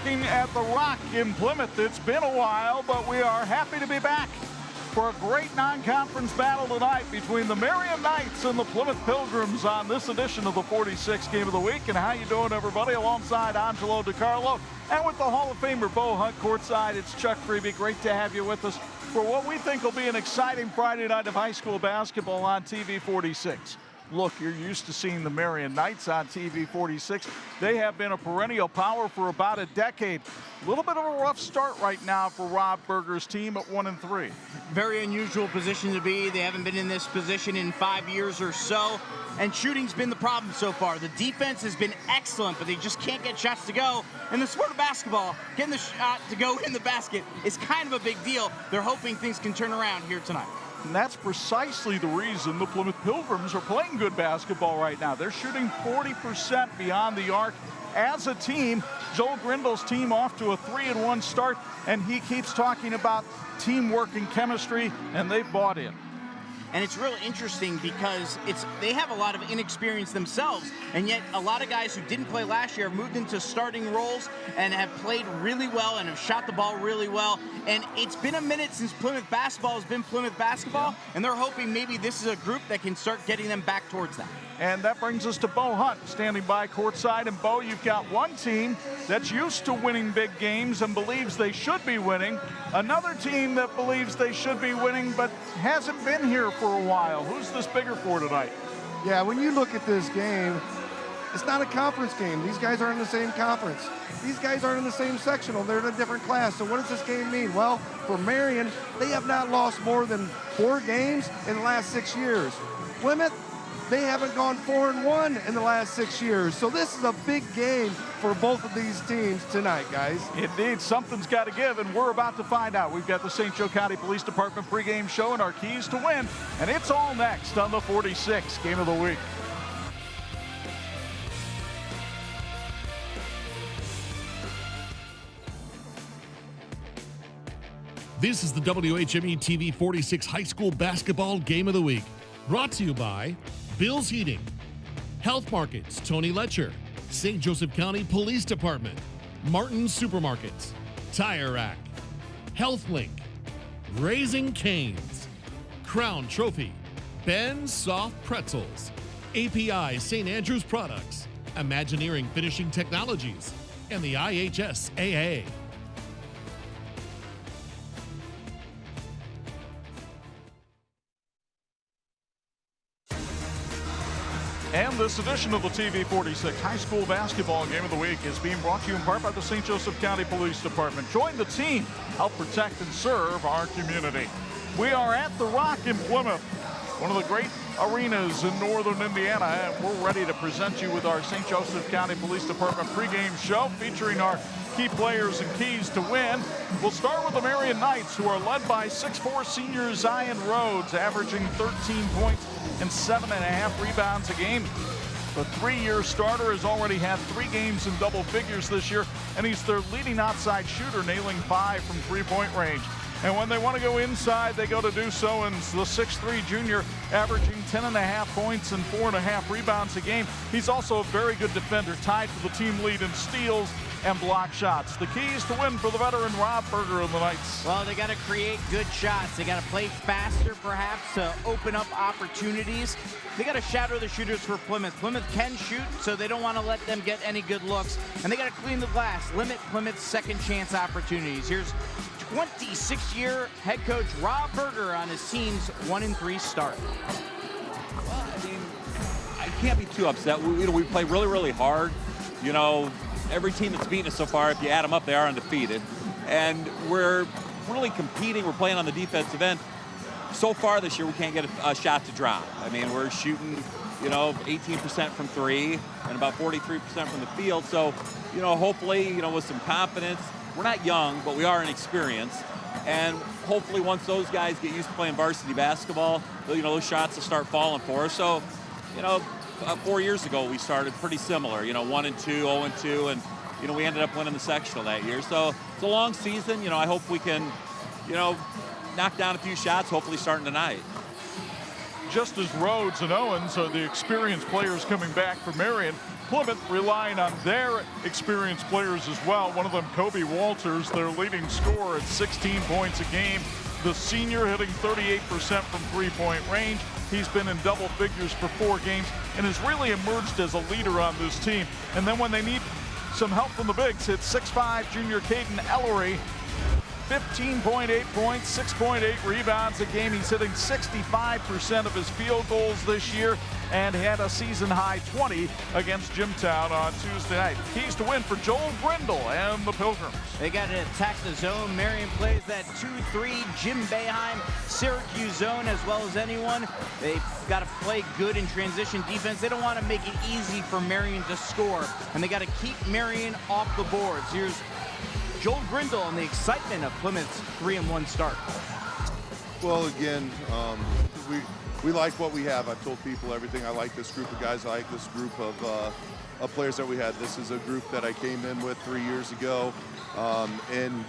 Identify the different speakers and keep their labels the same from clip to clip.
Speaker 1: looking at the Rock in Plymouth. It's been a while, but we are happy to be back for a great non-conference battle tonight between the Marian Knights and the Plymouth Pilgrims on this edition of the 46th Game of the Week. And how you doing, everybody? Alongside Angelo DiCarlo and with the Hall of Famer Bo Hunt courtside, it's Chuck Freeby. Great to have you with us for what we think will be an exciting Friday night of high school basketball on TV 46. Look, you're used to seeing the Marian Knights on TV 46. They have been a perennial power for about a decade. A little bit of a rough start right now for Rob Berger's team at 1-3.
Speaker 2: Very unusual position to be. They haven't been in this position in 5 years or so, and shooting's been the problem so far. The defense has been excellent, but they just can't get shots to go. In the sport of basketball, getting the shot to go in the basket is kind of a big deal. They're hoping things can turn around here tonight.
Speaker 1: And that's precisely the reason the Plymouth Pilgrims are playing good basketball right now. They're shooting 40% beyond the arc as a team. Joel Grindel's team off to a 3-1 start, and he keeps talking about teamwork and chemistry, and they've bought in.
Speaker 2: And it's really interesting because they have a lot of inexperience themselves, and yet a lot of guys who didn't play last year have moved into starting roles and have played really well and have shot the ball really well. And it's been a minute since Plymouth basketball has been Plymouth basketball, and they're hoping maybe this is a group that can start getting them back towards that.
Speaker 1: And that brings us to Bo Hunt, standing by courtside. And Bo, you've got one team that's used to winning big games and believes they should be winning. Another team that believes they should be winning but hasn't been here for a while. Who's this bigger for tonight?
Speaker 3: Yeah, when you look at this game, it's not a conference game. These guys aren't in the same conference. These guys aren't in the same sectional. They're in a different class. So what does this game mean? Well, for Marian, they have not lost more than 4 games in the last 6 years. Plymouth, they haven't gone 4-1 in the last 6 years. So this is a big game for both of these teams tonight, guys.
Speaker 1: Indeed, something's got to give, and we're about to find out. We've got the St. Joe County Police Department pregame show and our keys to win, and it's all next on the 46th Game of the Week.
Speaker 4: This is the WHME TV 46 High School Basketball Game of the Week, brought to you by Bill's Heating, Health Markets, Tony Letcher, St. Joseph County Police Department, Martin Supermarkets, Tire Rack, HealthLink, Raising Cane's, Crown Trophy, Ben's Soft Pretzels, API St. Andrews Products, Imagineering Finishing Technologies, and the IHSAA.
Speaker 1: And this edition of the TV 46 High School Basketball Game of the Week is being brought to you in part by the St. Joseph County Police Department. Join the team, help protect and serve our community. We are at the Rock in Plymouth, one of the great arenas in northern Indiana, and we're ready to present you with our St. Joseph County Police Department pregame show featuring our key players and keys to win. We'll start with the Marian Knights, who are led by 6'4" senior Zion Rhodes, averaging 13 points and 7.5 rebounds a game. The 3-year starter has already had 3 games in double figures this year, and he's their leading outside shooter, nailing 5 from three-point range. And when they want to go inside, they go to do so, and the 6'3" junior averaging 10.5 points and 4.5 rebounds a game. He's also a very good defender, tied for the team lead in steals and block shots. The keys to win for the veteran Rob Berger and the Knights.
Speaker 2: Well, they got to create good shots. They got to play faster, perhaps, to open up opportunities. They got to shadow the shooters for Plymouth. Plymouth can shoot, so they don't want to let them get any good looks. And they got to clean the glass, limit Plymouth's second chance opportunities. Here's 26-year head coach Rob Berger on his team's 1-3 start.
Speaker 5: Well, I mean, I can't be too upset. We play really, really hard. You know, every team that's beaten us so far, if you add them up, they are undefeated. And we're really competing. We're playing on the defensive end. So far this year, we can't get a shot to drop. I mean, we're shooting, 18% from 3 and about 43% from the field. So, hopefully, with some confidence. We're not young, but we are inexperienced. And hopefully once those guys get used to playing varsity basketball, those shots will start falling for us. So, 4 years ago, we started pretty similar, 1-2, 0-2, and, we ended up winning the sectional that year. So it's a long season. I hope we can, knock down a few shots, hopefully starting tonight.
Speaker 1: Just as Rhodes and Owens are the experienced players coming back for Marian, Plymouth relying on their experienced players as well. One of them, Kobe Walters, their leading scorer at 16 points a game. The senior hitting 38% from three-point range. He's been in double figures for 4 games and has really emerged as a leader on this team. And then when they need some help from the bigs, it's 6'5" junior Caden Ellery. 15.8 points, 6.8 rebounds a game. He's hitting 65% of his field goals this year and had a season-high 20 against Jimtown on Tuesday night. Keys to win for Joel Grindle and the Pilgrims.
Speaker 2: They got to attack the zone. Marian plays that 2-3 Jim Boeheim Syracuse zone as well as anyone. They've got to play good in transition defense. They don't want to make it easy for Marian to score, and they got to keep Marian off the boards. Here's Joel Grindle and the excitement of Plymouth's 3-1 start.
Speaker 6: Well, again, we like what we have. I've told people everything. I like this group of guys. I like this group of players that we had. This is a group that I came in with 3 years ago, and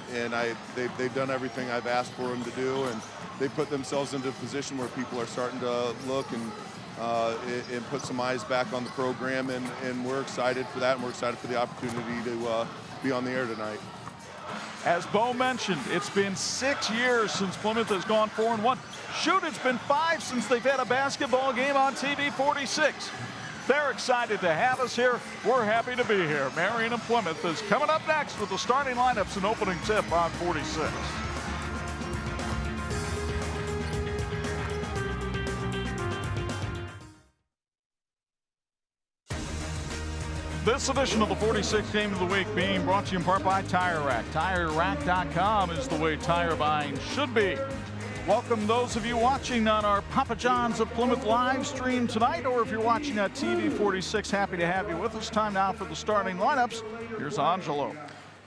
Speaker 6: they've done everything I've asked for them to do, and they put themselves into a position where people are starting to look and put some eyes back on the program, and we're excited for that, and we're excited for the opportunity to be on the air tonight.
Speaker 1: As Bo mentioned, it's been 6 years since Plymouth has gone 4-1. Shoot, it's been 5 since they've had a basketball game on TV 46. They're excited to have us here. We're happy to be here. Marian and Plymouth is coming up next with the starting lineups and opening tip on 46. This edition of the 46th Game of the Week being brought to you in part by Tire Rack. TireRack.com is the way tire buying should be. Welcome those of you watching on our Papa John's of Plymouth live stream tonight, or if you're watching at TV 46, happy to have you with us. Time now for the starting lineups. Here's Angelo.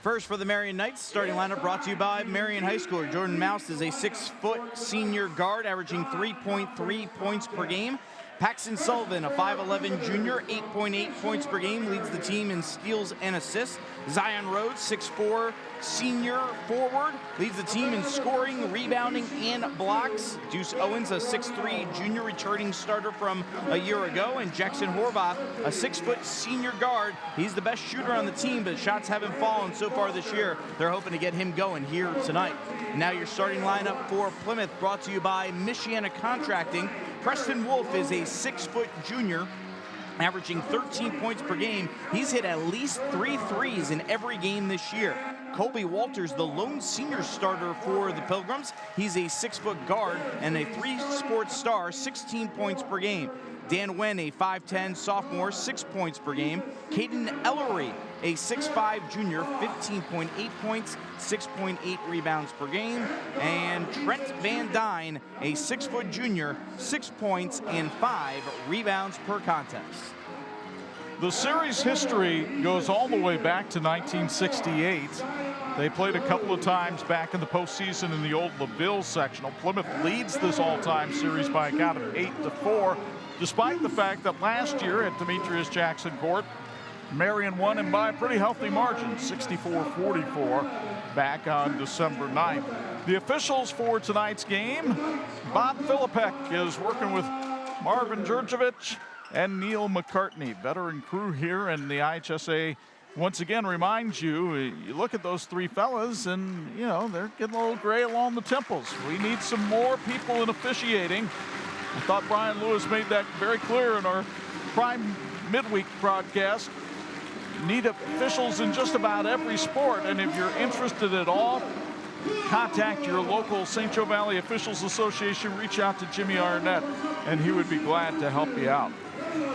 Speaker 2: First for the Marian Knights, starting lineup brought to you by Marian High School. Jordan Mouse is a 6-foot senior guard, averaging 3.3 points per game. Paxton Sullivan, a 5'11 junior, 8.8 points per game, leads the team in steals and assists. Zion Rhodes, 6'4 senior forward, leads the team in scoring, rebounding, and blocks. Deuce Owens, a 6'3 junior returning starter from a year ago. And Jackson Horvath, a 6-foot senior guard. He's the best shooter on the team, but shots haven't fallen so far this year. They're hoping to get him going here tonight. Now your starting lineup for Plymouth, brought to you by Michiana Contracting. Preston Wolf is a 6-foot junior, averaging 13 points per game. He's hit at least 3 threes in every game this year. Colby Walters, the lone senior starter for the Pilgrims. He's a 6-foot guard and a 3-sport star, 16 points per game. Dan Wen, a 5'10 sophomore, 6 points per game. Caden Ellery, a 6'5 junior, 15.8 points, 6.8 rebounds per game. And Trent Van Dyne, a 6-foot junior, 6 points and 5 rebounds per contest.
Speaker 1: The series history goes all the way back to 1968. They played a couple of times back in the postseason in the old LaVille sectional. Plymouth leads this all-time series by a count of 8-4, despite the fact that last year at Demetrius Jackson Court, Marian won him by a pretty healthy margin, 64-44, back on December 9th. The officials for tonight's game, Bob Filipek is working with Marvin Djurdjevic and Neil McCartney, veteran crew here, and the IHSA once again reminds you, you look at those 3 fellas and, you know, they're getting a little gray along the temples. We need some more people in officiating. I thought Brian Lewis made that very clear in our prime midweek broadcast. Need officials in just about every sport, and if you're interested at all, contact your local St. Joe Valley Officials Association. Reach out to Jimmy Arnett, and he would be glad to help you out.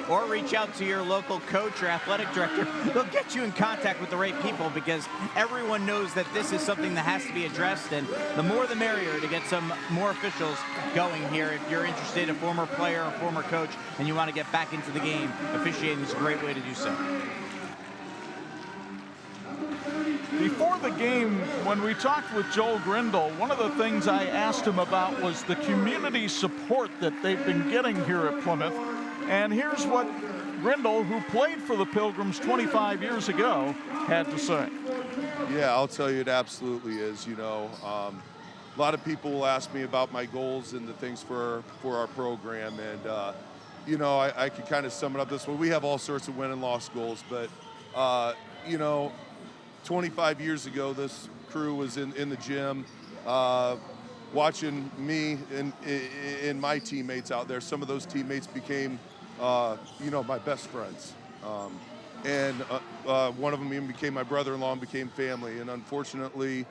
Speaker 2: Or reach out to your local coach or athletic director. They'll get you in contact with the right people, because everyone knows that this is something that has to be addressed, and the more the merrier to get some more officials going here. If you're interested, a former player or former coach, and you want to get back into the game, officiating is a great way to do so.
Speaker 1: Before the game, when we talked with Joel Grindle, one of the things I asked him about was the community support that they've been getting here at Plymouth. And here's what Grindle, who played for the Pilgrims 25 years ago, had to say.
Speaker 6: Yeah, I'll tell you, it absolutely is. You know, a lot of people will ask me about my goals and the things for our program, and you know, I could kind of sum it up this way. We have all sorts of win and loss goals, but, you know, 25 years ago, this crew was in the gym watching me and my teammates out there. Some of those teammates became, you know, my best friends. And one of them even became my brother-in-law and became family. And unfortunately,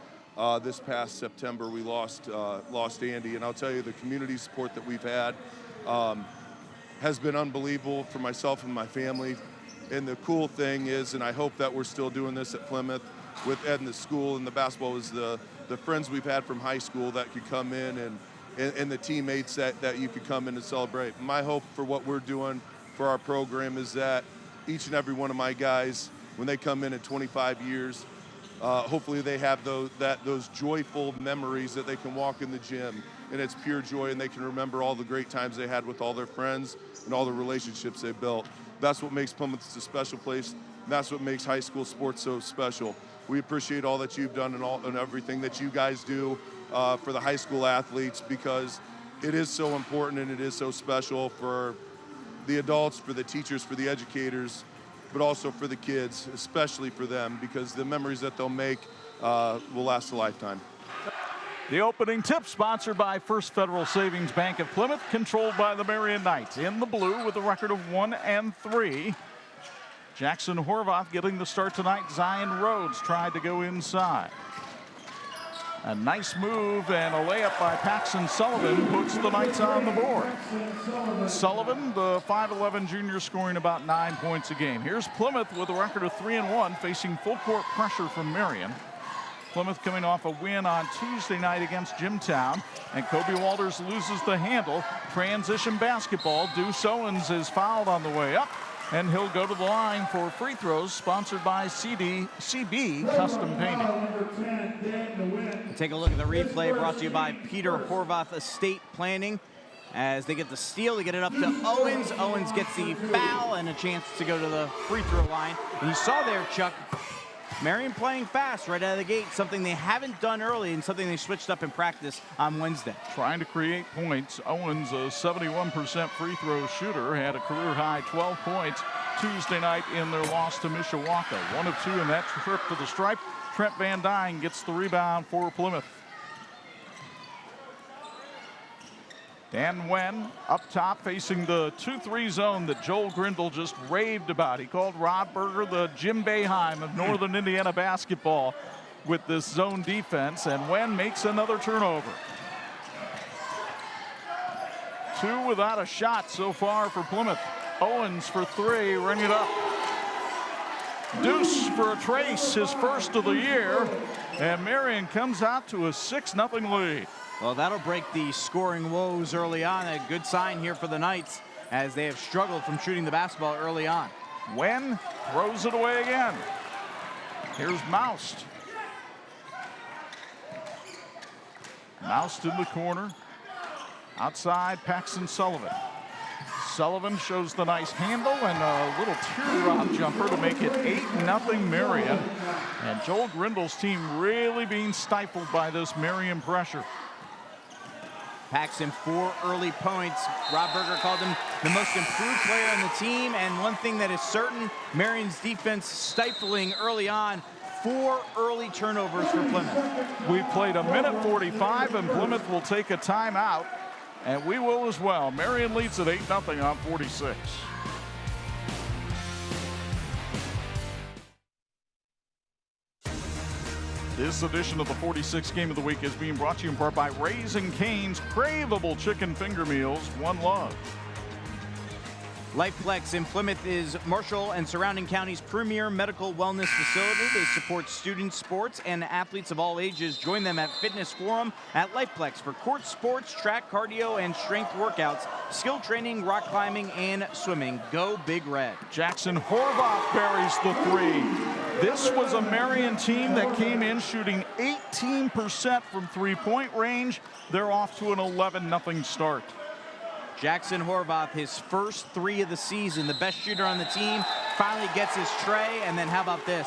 Speaker 6: this past September, we lost Andy. And I'll tell you, the community support that we've had has been unbelievable for myself and my family. And the cool thing is, and I hope that we're still doing this at Plymouth with Ed and the school and the basketball, is the friends we've had from high school that could come in and the teammates that you could come in and celebrate. My hope for what we're doing for our program is that each and every one of my guys, when they come in at 25 years, hopefully they have those joyful memories that they can walk in the gym and it's pure joy, and they can remember all the great times they had with all their friends and all the relationships they built. That's what makes Plymouth a special place. That's what makes high school sports so special. We appreciate all that you've done and everything that you guys do for the high school athletes, because it is so important and it is so special for the adults, for the teachers, for the educators, but also for the kids, especially for them, because the memories that they'll make will last a lifetime.
Speaker 1: The opening tip sponsored by First Federal Savings Bank of Plymouth, controlled by the Marian Knights. In the blue with a record of 1-3. Jackson Horvath getting the start tonight. Zion Rhodes tried to go inside. A nice move and a layup by Paxton Sullivan puts the Knights on the board. Sullivan, the 5'11 junior, scoring about 9 points a game. Here's Plymouth with a record of 3-1, facing full court pressure from Marian. Plymouth coming off a win on Tuesday night against Jimtown, and Kobe Walters loses the handle. Transition basketball. Deuce Owens is fouled on the way up, and he'll go to the line for free throws, sponsored by CB Custom Painting.
Speaker 2: Take a look at the replay, brought to you by Peter Horvath Estate Planning. As they get the steal, they get it up to Owens. Owens gets the foul and a chance to go to the free throw line. And you saw there, Chuck, Marian playing fast right out of the gate, something they haven't done early and something they switched up in practice on Wednesday.
Speaker 1: Trying to create points. Owens, a 71% free throw shooter, had a career-high 12 points Tuesday night in their loss to Mishawaka. 1 of 2 in that trip to the stripe. Trent Van Dyne gets the rebound for Plymouth. Dan Nguyen up top facing the 2-3 zone that Joel Grindle just raved about. He called Rob Berger the Jim Boeheim of Northern Indiana basketball with this zone defense, and Nguyen makes another turnover. 2 without a shot so far for Plymouth. Owens for 3, ring it up. Deuce for a trace, his first of the year, and Marian comes out to a 6-0 lead.
Speaker 2: Well, that'll break the scoring woes early on. A good sign here for the Knights, as they have struggled from shooting the basketball early on.
Speaker 1: Nguyen throws it away again. Here's Moust. Moust in the corner. Outside, Paxton Sullivan. Sullivan shows the nice handle and a little teardrop jumper to make it 8-0 Marian. And Joel Grindle's team really being stifled by this Marian pressure.
Speaker 2: Paxton 4 early points. Rob Berger called him the most improved player on the team. And one thing that is certain, Marian's defense stifling early on. 4 early turnovers for Plymouth.
Speaker 1: We played a minute 45, and Plymouth will take a timeout. And we will as well. Marian leads at 8-0 on 46. This edition of the 46 Game of the Week is being brought to you in part by Raising Cane's craveable chicken finger meals. One love.
Speaker 2: LifePlex in Plymouth is Marshall and surrounding counties' premier medical wellness facility. They support students, sports, and athletes of all ages. Join them at Fitness Forum at LifePlex for court sports, track, cardio, and strength workouts, skill training, rock climbing, and swimming. Go Big Red.
Speaker 1: Jackson Horvath buries the 3. This was a Marian team that came in shooting 18% from three-point range. They're off to an 11-0 start.
Speaker 2: Jackson Horvath, his first 3 of the season, the best shooter on the team, finally gets his tray, and then how about this?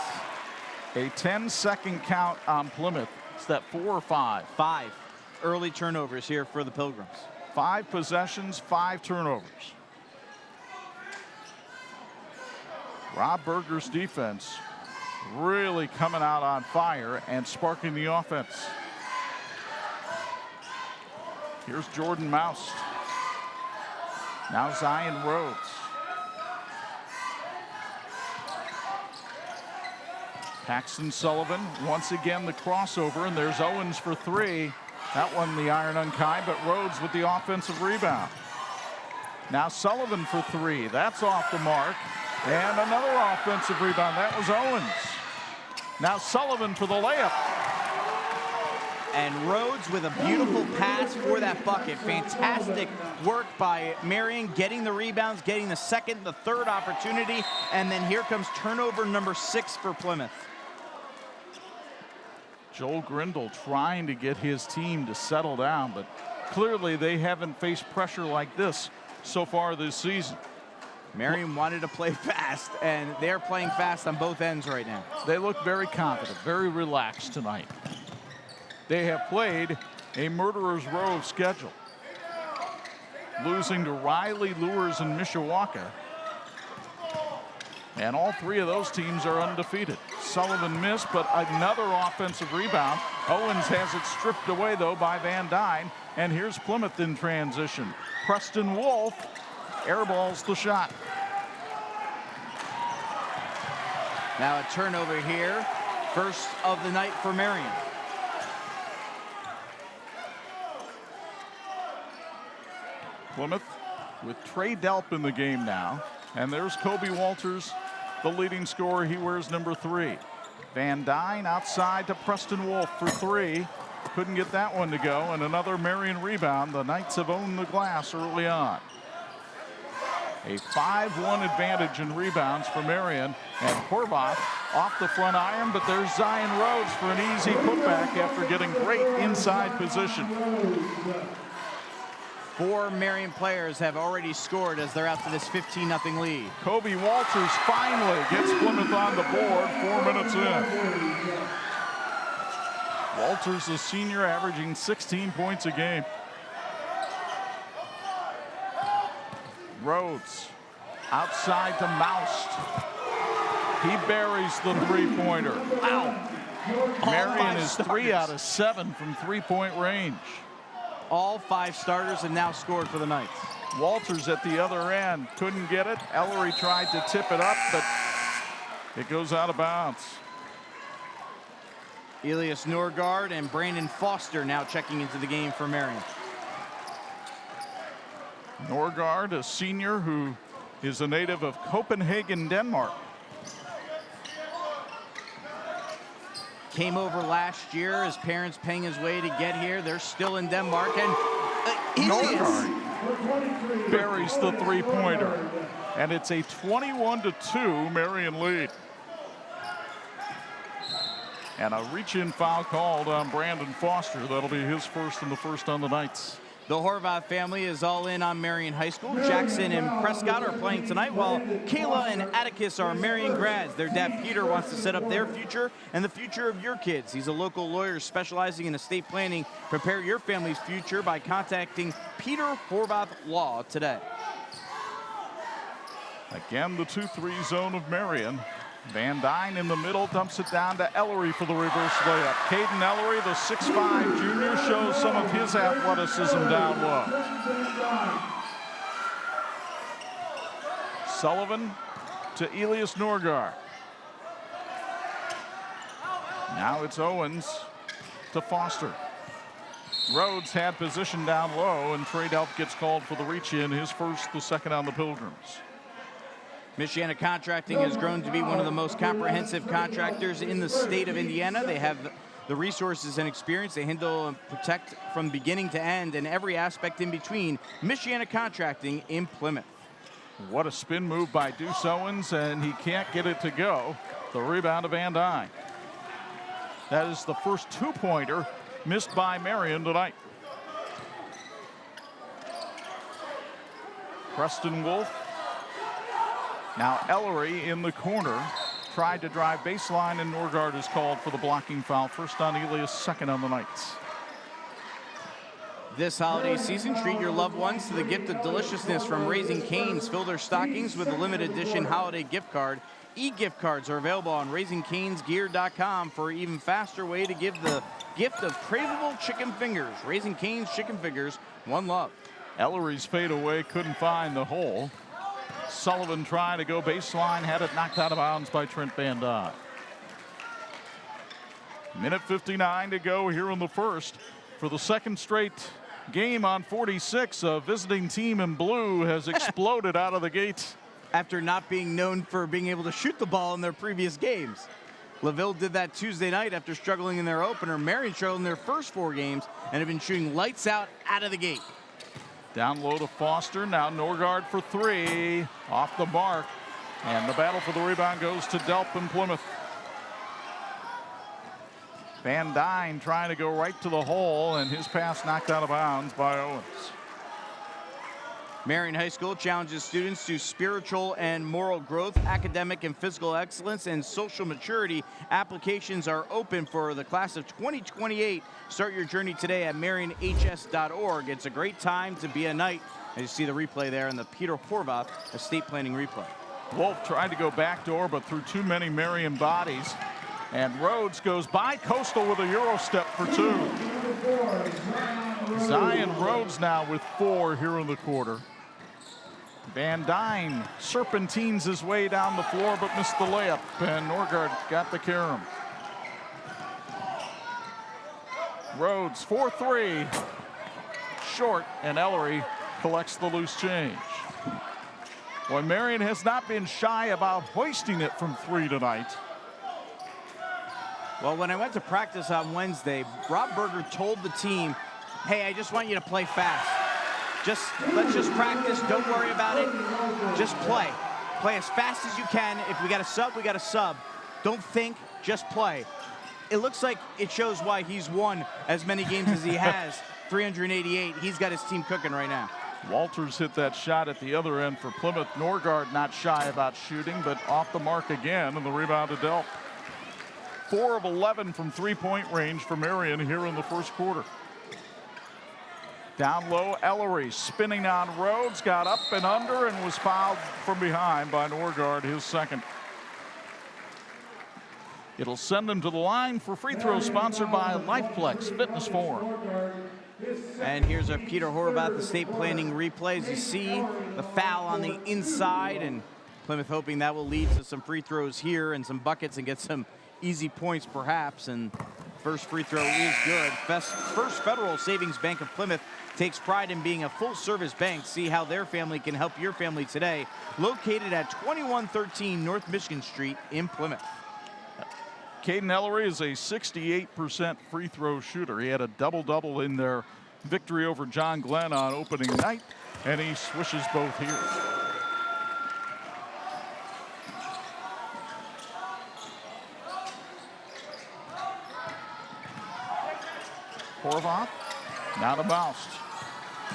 Speaker 1: A 10-second count on Plymouth. Is that 4 or 5?
Speaker 2: 5 early turnovers here for the Pilgrims.
Speaker 1: 5 possessions, 5 turnovers. Rob Berger's defense really coming out on fire and sparking the offense. Here's Jordan Moust. Now Zion Rhodes. Paxton Sullivan, once again the crossover, and there's Owens for three. That one the iron unkind, but Rhodes with the offensive rebound. Now Sullivan for three, that's off the mark. And another offensive rebound, that was Owens. Now Sullivan for the layup.
Speaker 2: And Rhodes with a beautiful pass for that bucket. Fantastic work by Marian, getting the rebounds, getting the second, the third opportunity, and then here comes turnover number 6 for Plymouth.
Speaker 1: Joel Grindle trying to get his team to settle down, but clearly they haven't faced pressure like this so far this season.
Speaker 2: Marian wanted to play fast, and they're playing fast on both ends right now.
Speaker 1: They look very confident, very relaxed tonight. They have played a murderer's row of schedule, losing to Riley, Lures, and Mishawaka. And all three of those teams are undefeated. Sullivan missed, but another offensive rebound. Owens has it stripped away, though, by Van Dyne. And here's Plymouth in transition. Preston Wolf airballs the shot.
Speaker 2: Now a turnover here. First of the night for Marian.
Speaker 1: Plymouth with Trey Delp in the game now. And there's Kobe Walters, the leading scorer. He wears number 3. Van Dyne outside to Preston Wolf for 3. Couldn't get that one to go. And another Marian rebound. The Knights have owned the glass early on. A 5-1 advantage in rebounds for Marian. And Horvath off the front iron, but there's Zion Rhodes for an easy putback after getting great inside position.
Speaker 2: 4 Marian players have already scored as they're out to this 15-0 lead.
Speaker 1: Kobe Walters finally gets Plymouth on the board 4 minutes in. Walters, a senior, averaging 16 points a game. Rhodes outside to Moust. He buries the three-pointer. Wow. Marian is 3 out of 7 from three-point range.
Speaker 2: All 5 starters have now scored for the Knights.
Speaker 1: Walters at the other end couldn't get it. Ellery tried to tip it up, but it goes out of bounds.
Speaker 2: Elias Norgard and Brandon Foster now checking into the game for Marian.
Speaker 1: Norgard, a senior who is a native of Copenhagen, Denmark.
Speaker 2: Came over last year, his parents paying his way to get here. They're still in Denmark, and
Speaker 1: Norgard buries the three-pointer, and it's a 21-2 Marian lead. And a reach-in foul called on Brandon Foster. That'll be his first and the first on the Knights.
Speaker 2: The Horvath family is all in on Marian High School. Jackson and Prescott are playing tonight, while Kayla and Atticus are Marian grads. Their dad, Peter, wants to set up their future and the future of your kids. He's a local lawyer specializing in estate planning. Prepare your family's future by contacting Peter Horvath Law today.
Speaker 1: Again, the 2-3 zone of Marian. Van Dyne in the middle, dumps it down to Ellery for the reverse layup. Caden Ellery, the 6'5 junior, shows some of his athleticism down low. Sullivan to Elias Norgard. Now it's Owens to Foster. Rhodes had position down low, and Trey Delp gets called for the reach-in, his first, the second on the Pilgrims.
Speaker 2: Michiana Contracting has grown to be one of the most comprehensive contractors in the state of Indiana. They have the resources and experience. They handle and protect from beginning to end and every aspect in between. Michiana Contracting in Plymouth.
Speaker 1: What a spin move by Deuce Owens, and he can't get it to go. The rebound of Van Dyne. That is the first two-pointer missed by Marian tonight. Preston Wolf. Now Ellery in the corner, tried to drive baseline, and Norgard is called for the blocking foul. First on Elias, second on the Knights.
Speaker 2: This holiday season, treat your loved ones to the gift of deliciousness from Raising Cane's. Fill their stockings with a limited edition holiday gift card. E-gift cards are available on RaisingCanesGear.com for an even faster way to give the gift of craveable chicken fingers. Raising Cane's Chicken Fingers, one love.
Speaker 1: Ellery's fade away, couldn't find the hole. Sullivan trying to go baseline, had it knocked out of bounds by Trent Van Dyke. Minute 59 to go here in the first. For the second straight game on 46, a visiting team in blue has exploded out of the gate.
Speaker 2: After not being known for being able to shoot the ball in their previous games. LaVille did that Tuesday night after struggling in their opener. Marian struggled in their first 4 games and have been shooting lights out of the gate.
Speaker 1: Down low to Foster, now Norgard for 3, off the mark. And the battle for the rebound goes to Delp and Plymouth. Van Dyne trying to go right to the hole, and his pass knocked out of bounds by Owens.
Speaker 2: Marian High School challenges students to spiritual and moral growth, academic and physical excellence, and social maturity. Applications are open for the class of 2028. Start your journey today at marianhs.org. It's a great time to be a Knight. As you see the replay there in the Peter Horvath estate planning replay.
Speaker 1: Wolf tried to go backdoor, but through too many Marian bodies. And Rhodes goes by Coastal with a Euro step for 2. Zion Rhodes now with 4 here in the quarter. Van Dyne serpentines his way down the floor, but missed the layup, and Norgard got the carom. Rhodes 4-3, short, and Ellery collects the loose change. Boy, Marian has not been shy about hoisting it from 3 tonight.
Speaker 2: Well, when I went to practice on Wednesday, Rob Berger told the team, hey, I just want you to play fast. Let's just practice. Don't worry about it. Just play. Play as fast as you can. If we got a sub, we got a sub. Don't think, just play. It looks like it shows why he's won as many games as he has. 388. He's got his team cooking right now.
Speaker 1: Walters hit that shot at the other end for Plymouth. Norgard not shy about shooting, but off the mark again, and the rebound to Delp. 4 of 11 from three-point range for Marian here in the first quarter. Down low, Ellery spinning on Rhodes, got up and under and was fouled from behind by Norgard, his second. It'll send him to the line for free throws, sponsored by LifePlex Fitness Forum.
Speaker 2: And here's our Peter Horvath estate planning replays. You see the foul on the inside, and Plymouth hoping that will lead to some free throws here and some buckets and get some easy points perhaps. And first free throw is good. First Federal Savings Bank of Plymouth takes pride in being a full-service bank. See how their family can help your family today. Located at 2113 North Michigan Street in Plymouth.
Speaker 1: Caden Ellery is a 68% free throw shooter. He had a double-double in their victory over John Glenn on opening night, and he swishes both here. Horvath, now to Boust.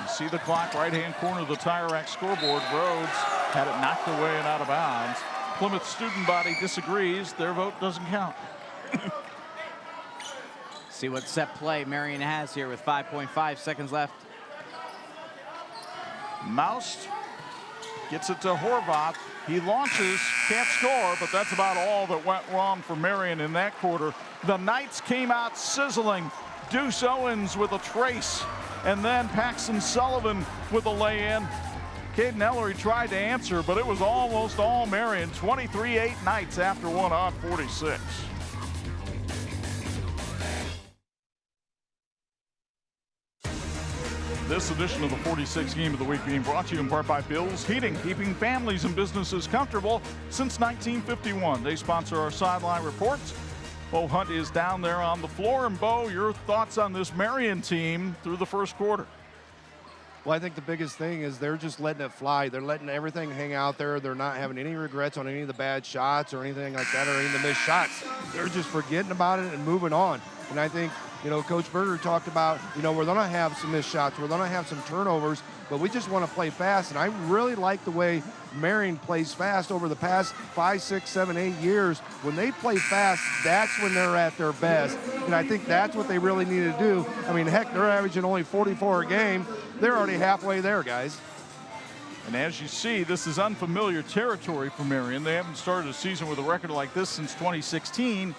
Speaker 1: You see the clock, right-hand corner of the Tire Rack scoreboard. Rhodes had it knocked away and out of bounds. Plymouth student body disagrees. Their vote doesn't count.
Speaker 2: See what set play Marian has here with 5.5 seconds left.
Speaker 1: Moust gets it to Horvath. He launches, can't score, but that's about all that went wrong for Marian in that quarter. The Knights came out sizzling. Deuce Owens with a trace, and then Paxton Sullivan with a lay-in. Caden Ellery tried to answer, but it was almost all Marian. 23-8 Knights after one on 46. This edition of the 46 Game of the Week being brought to you in part by Bill's Heating, keeping families and businesses comfortable since 1951. They sponsor our sideline reports. Bo Hunt is down there on the floor. And Bo, your thoughts on this Marian team through the first quarter?
Speaker 3: Well, I think the biggest thing is they're just letting it fly. They're letting everything hang out there. They're not having any regrets on any of the bad shots or anything like that, or any of the missed shots. They're just forgetting about it and moving on. And I think, Coach Berger talked about, we're going to have some missed shots. We're going to have some turnovers, but we just want to play fast. And I really like the way Marian plays fast over the past 5, 6, 7, 8 years. When they play fast, that's when they're at their best. And I think that's what they really need to do. I mean, heck, they're averaging only 44 a game. They're already halfway there, guys.
Speaker 1: And as you see, this is unfamiliar territory for Marian. They haven't started a season with a record like this since 2016,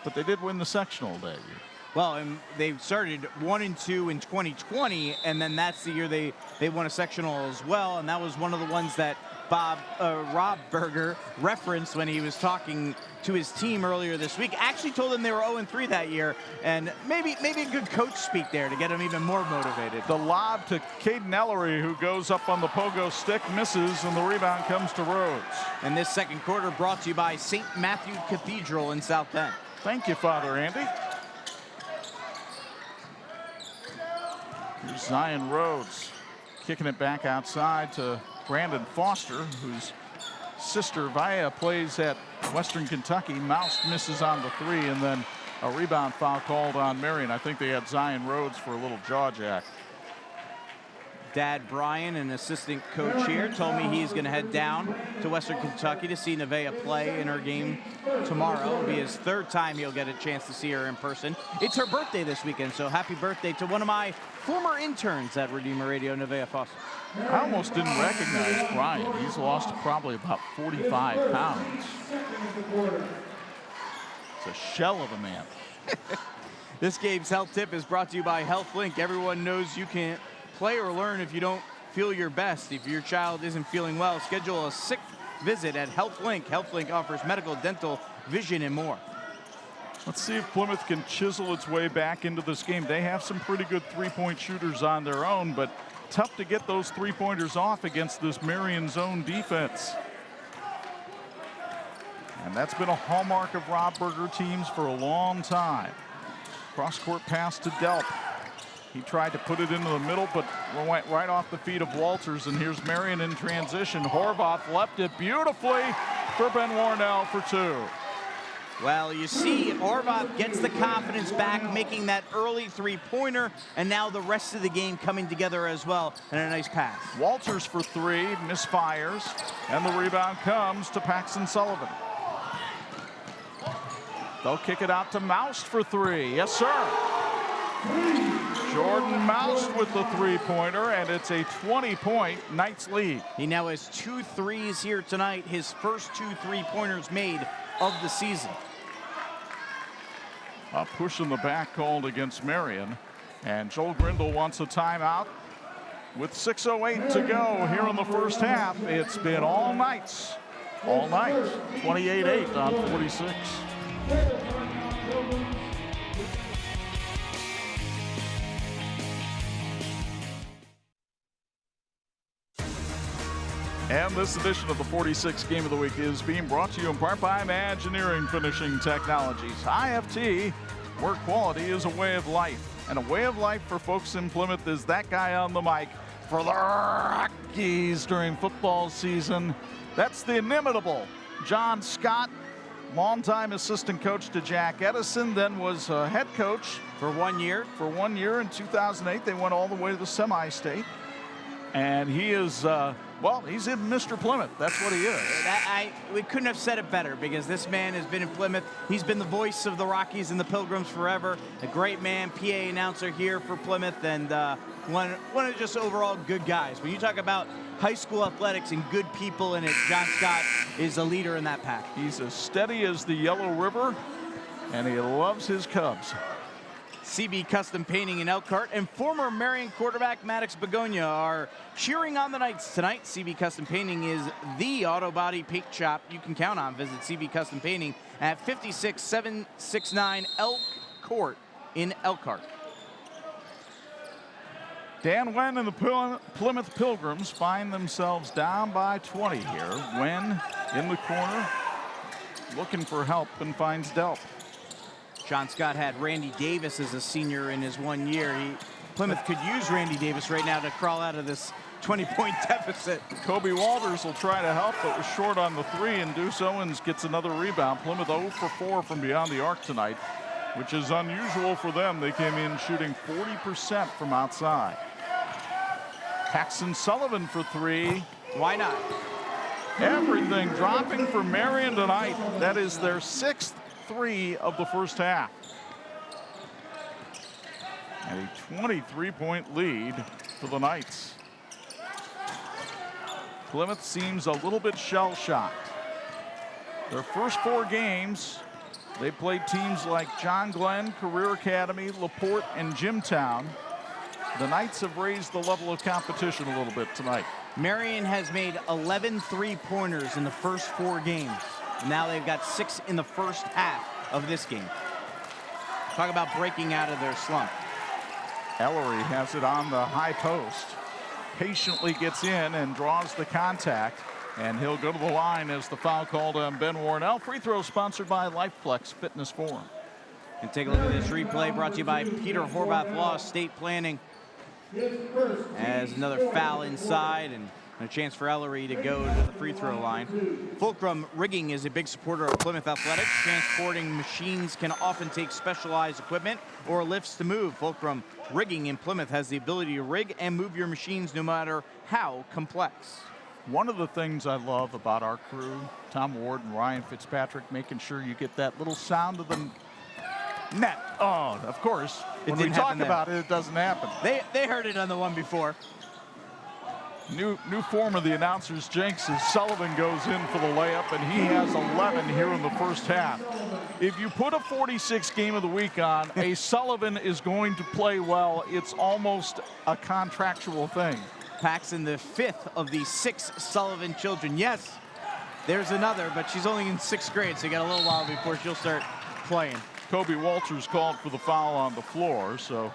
Speaker 1: but they did win the sectional that year.
Speaker 2: Well, and they started 1-2 in 2020, and then that's the year they won a sectional as well, and that was one of the ones that Rob Berger referenced when he was talking to his team earlier this week. Actually told them they were 0-3 that year, and maybe a good coach speak there to get them even more motivated.
Speaker 1: The lob to Caden Ellery, who goes up on the pogo stick, misses, and the rebound comes to Rhodes.
Speaker 2: And this second quarter brought to you by St. Matthew Cathedral in South Bend.
Speaker 1: Thank you, Father Andy. Here's Zion Rhodes kicking it back outside to Brandon Foster, whose sister Via plays at Western Kentucky. Mouse misses on the three, and then a rebound foul called on Marian. I think they had Zion Rhodes for a little jaw jack.
Speaker 2: Dad Brian, an assistant coach here, told me he's going to head down to Western Kentucky to see Nevaeh play in her game tomorrow. It'll be his third time he'll get a chance to see her in person. It's her birthday this weekend, so happy birthday to one of my former interns at Redeemer Radio, Nevaeh Foster.
Speaker 1: I almost didn't recognize Brian. He's lost probably about 45 pounds. It's a shell of a man.
Speaker 2: This game's health tip is brought to you by HealthLink. Everyone knows you can't play or learn if you don't feel your best. If your child isn't feeling well, schedule a sick visit at HealthLink. HealthLink offers medical, dental, vision, and more.
Speaker 1: Let's see if Plymouth can chisel its way back into this game. They have some pretty good three-point shooters on their own, but tough to get those three-pointers off against this Marian zone defense. And that's been a hallmark of Rob Berger teams for a long time. Cross-court pass to Delp. He tried to put it into the middle, but went right off the feet of Walters. And here's Marian in transition. Horvath left it beautifully for Ben Warnell for two.
Speaker 2: Well, you see, Horvath gets the confidence back, making that early three-pointer, and now the rest of the game coming together as well, and a nice pass.
Speaker 1: Walters for three, misfires, and the rebound comes to Paxton Sullivan. They'll kick it out to Moust for three. Yes, sir. Jordan Moust with the three-pointer, and it's a 20-point Knights lead.
Speaker 2: He now has 2 threes here tonight, his first 2 three-pointers made of the season.
Speaker 1: A push in the back called against Marian, and Joel Grindle wants a timeout. With 6:08 to go here in the first half, it's been all Knights, all night. 28-8 on 46. And this edition of the 46 Game of the Week is being brought to you in part by Imagineering Finishing Technologies. IFT, where quality is a way of life. And a way of life for folks in Plymouth is that guy on the mic for the Rockies during football season. That's the inimitable John Scott, longtime assistant coach to Jack Edison, then was head coach
Speaker 2: for 1 year.
Speaker 1: For 1 year in 2008. They went all the way to the semi-state. And he is, well, he's in Mr. Plymouth. That's what he is.
Speaker 2: We couldn't have said it better, because this man has been in Plymouth. He's been the voice of the Rockies and the Pilgrims forever. A great man, PA announcer here for Plymouth, and one of just overall good guys. When you talk about high school athletics and good people in it, John Scott is a leader in that pack.
Speaker 1: He's as steady as the Yellow River, and he loves his Cubs.
Speaker 2: CB Custom Painting in Elkhart and former Marian quarterback Maddox Begonia are cheering on the Knights tonight. CB Custom Painting is the auto body paint shop you can count on. Visit CB Custom Painting at 56769 Elk Court in Elkhart.
Speaker 1: Dan Wen and the Plymouth Pilgrims find themselves down by 20 here. Wen in the corner, looking for help, and finds Delp.
Speaker 2: John Scott had Randy Davis as a senior in his 1 year. Plymouth could use Randy Davis right now to crawl out of this 20-point deficit.
Speaker 1: Kobe Walters will try to help, but was short on the three, and Deuce Owens gets another rebound. Plymouth 0 for 4 from beyond the arc tonight, which is unusual for them. They came in shooting 40% from outside. Paxton Sullivan for three.
Speaker 2: Why not?
Speaker 1: Everything dropping for Marian tonight. That is their 6th 3 of the first half. And a 23-point lead for the Knights. Plymouth seems a little bit shell-shocked. Their first 4 games, they played teams like John Glenn, Career Academy, LaPorte, and Jimtown. The Knights have raised the level of competition a little bit tonight.
Speaker 2: Marian has made 11 three-pointers in the first 4 games. Now they've got 6 in the first half of this game. Talk about breaking out of their slump.
Speaker 1: Ellery has it on the high post. Patiently gets in and draws the contact. And he'll go to the line as the foul called on Ben Warnell. Free throw sponsored by LifePlex Fitness Forum.
Speaker 2: And take a look at this replay brought to you by Peter Horvath Law Estate Planning. As another foul inside and a chance for Ellery to go to the free throw line. Fulcrum Rigging is a big supporter of Plymouth Athletics. Transporting machines can often take specialized equipment or lifts to move. Fulcrum Rigging in Plymouth has the ability to rig and move your machines no matter how complex.
Speaker 1: One of the things I love about our crew, Tom Ward and Ryan Fitzpatrick, making sure you get that little sound of the net. Oh, of course. When we talk about it, it doesn't happen.
Speaker 2: They heard it on the one before.
Speaker 1: New form of the announcers jinx is Sullivan goes in for the layup, and he has 11 here in the first half. If you put a 46 game of the week on, a Sullivan is going to play well. It's almost a contractual thing.
Speaker 2: Paxson, the 5th of the 6 Sullivan children. Yes, there's another, but she's only in 6th grade, so you got a little while before she'll start playing.
Speaker 1: Kobe Walters called for the foul on the floor, so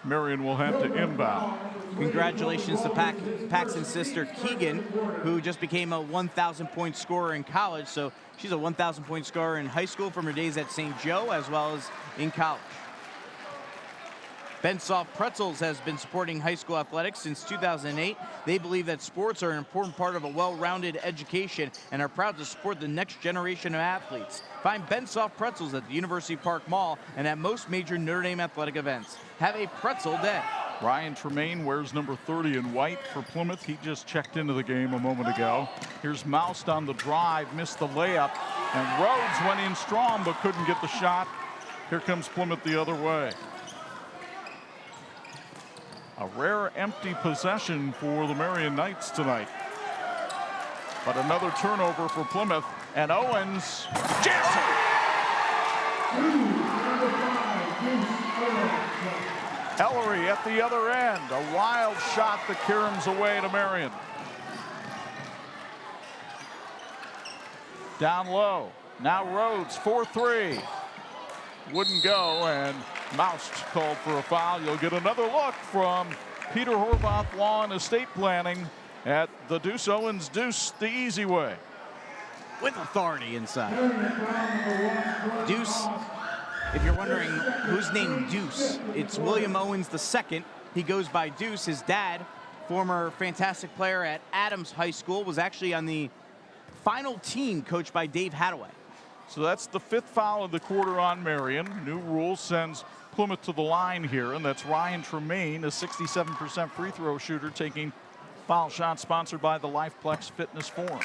Speaker 1: Marian will have to inbound.
Speaker 2: Congratulations to Paxton's sister, Keegan, who just became a 1,000-point scorer in college. So she's a 1,000-point scorer in high school from her days at St. Joe, as well as in college. Bensoft Pretzels has been supporting high school athletics since 2008. They believe that sports are an important part of a well-rounded education and are proud to support the next generation of athletes. Find Bensoft Pretzels at the University Park Mall and at most major Notre Dame athletic events. Have a pretzel day.
Speaker 1: Ryan Tremaine wears number 30 in white for Plymouth. He just checked into the game a moment ago. Here's Moust on the drive, missed the layup, and Rhodes went in strong but couldn't get the shot. Here comes Plymouth the other way. A rare empty possession for the Marian Knights tonight. But another turnover for Plymouth, and Owens jams it. Ellery at the other end, a wild shot that caroms away to Marian. Down low, now Rhodes, 4-3. Wouldn't go, and Moust called for a foul. You'll get another look from Peter Horvath Law and Estate Planning at the Deuce Owens Deuce the easy way.
Speaker 2: With authority inside. Deuce, if you're wondering who's named Deuce, it's William Owens II. He goes by Deuce. His dad, former fantastic player at Adams High School, was actually on the final team coached by Dave Hadaway.
Speaker 1: So that's the 5th foul of the quarter on Marian. New rule sends Plymouth to the line here, and that's Ryan Tremaine, a 67% free throw shooter, taking foul shot sponsored by the LifePlex Fitness Forum.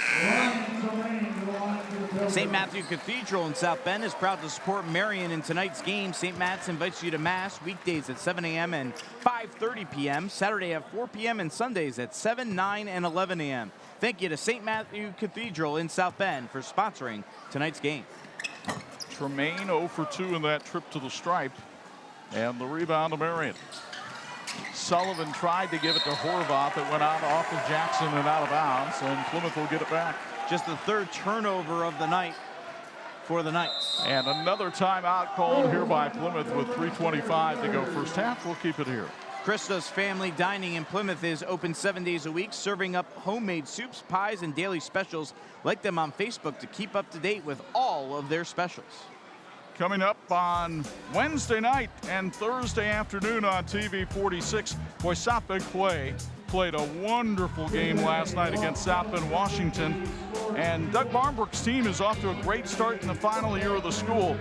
Speaker 2: St. Matthew Cathedral in South Bend is proud to support Marian in tonight's game. St. Matt's invites you to Mass weekdays at 7 a.m. and 5:30 p.m., Saturday at 4 p.m., and Sundays at 7, 9, and 11 a.m. Thank you to St. Matthew Cathedral in South Bend for sponsoring tonight's game.
Speaker 1: Tremaine 0 for 2 in that trip to the stripe, and the rebound to Marian. Sullivan tried to give it to Horvath. It went out off of Jackson and out of bounds, and Plymouth will get it back.
Speaker 2: Just the 3rd turnover of the night for the Knights.
Speaker 1: And another timeout called here by Plymouth with 3:25 to go first half. We'll keep it here.
Speaker 2: Christo's Family Dining in Plymouth is open 7 days a week, serving up homemade soups, pies, and daily specials. Like them on Facebook to keep up to date with all of their specials.
Speaker 1: Coming up on Wednesday night and Thursday afternoon on TV 46, boy, South Bend played a wonderful game last night against South Bend, Washington. And Doug Barnbrook's team is off to a great start in the final year of the school.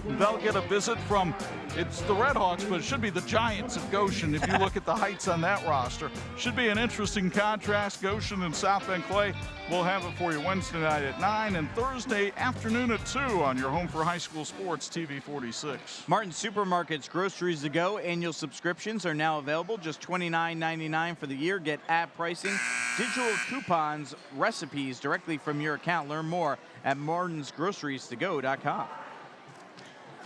Speaker 1: They'll get a visit from, it's the Redhawks, but it should be the Giants of Goshen if you look at the heights on that roster. Should be an interesting contrast. Goshen and South Bend Clay. We'll have it for you Wednesday night at 9 and Thursday afternoon at 2 on your home for high school sports, TV 46.
Speaker 2: Martin Supermarket's groceries to go annual subscriptions are now available, just $29.99 for the year. Get app pricing, digital coupons, recipes directly from your account. Learn more at martinsgroceriestogo.com.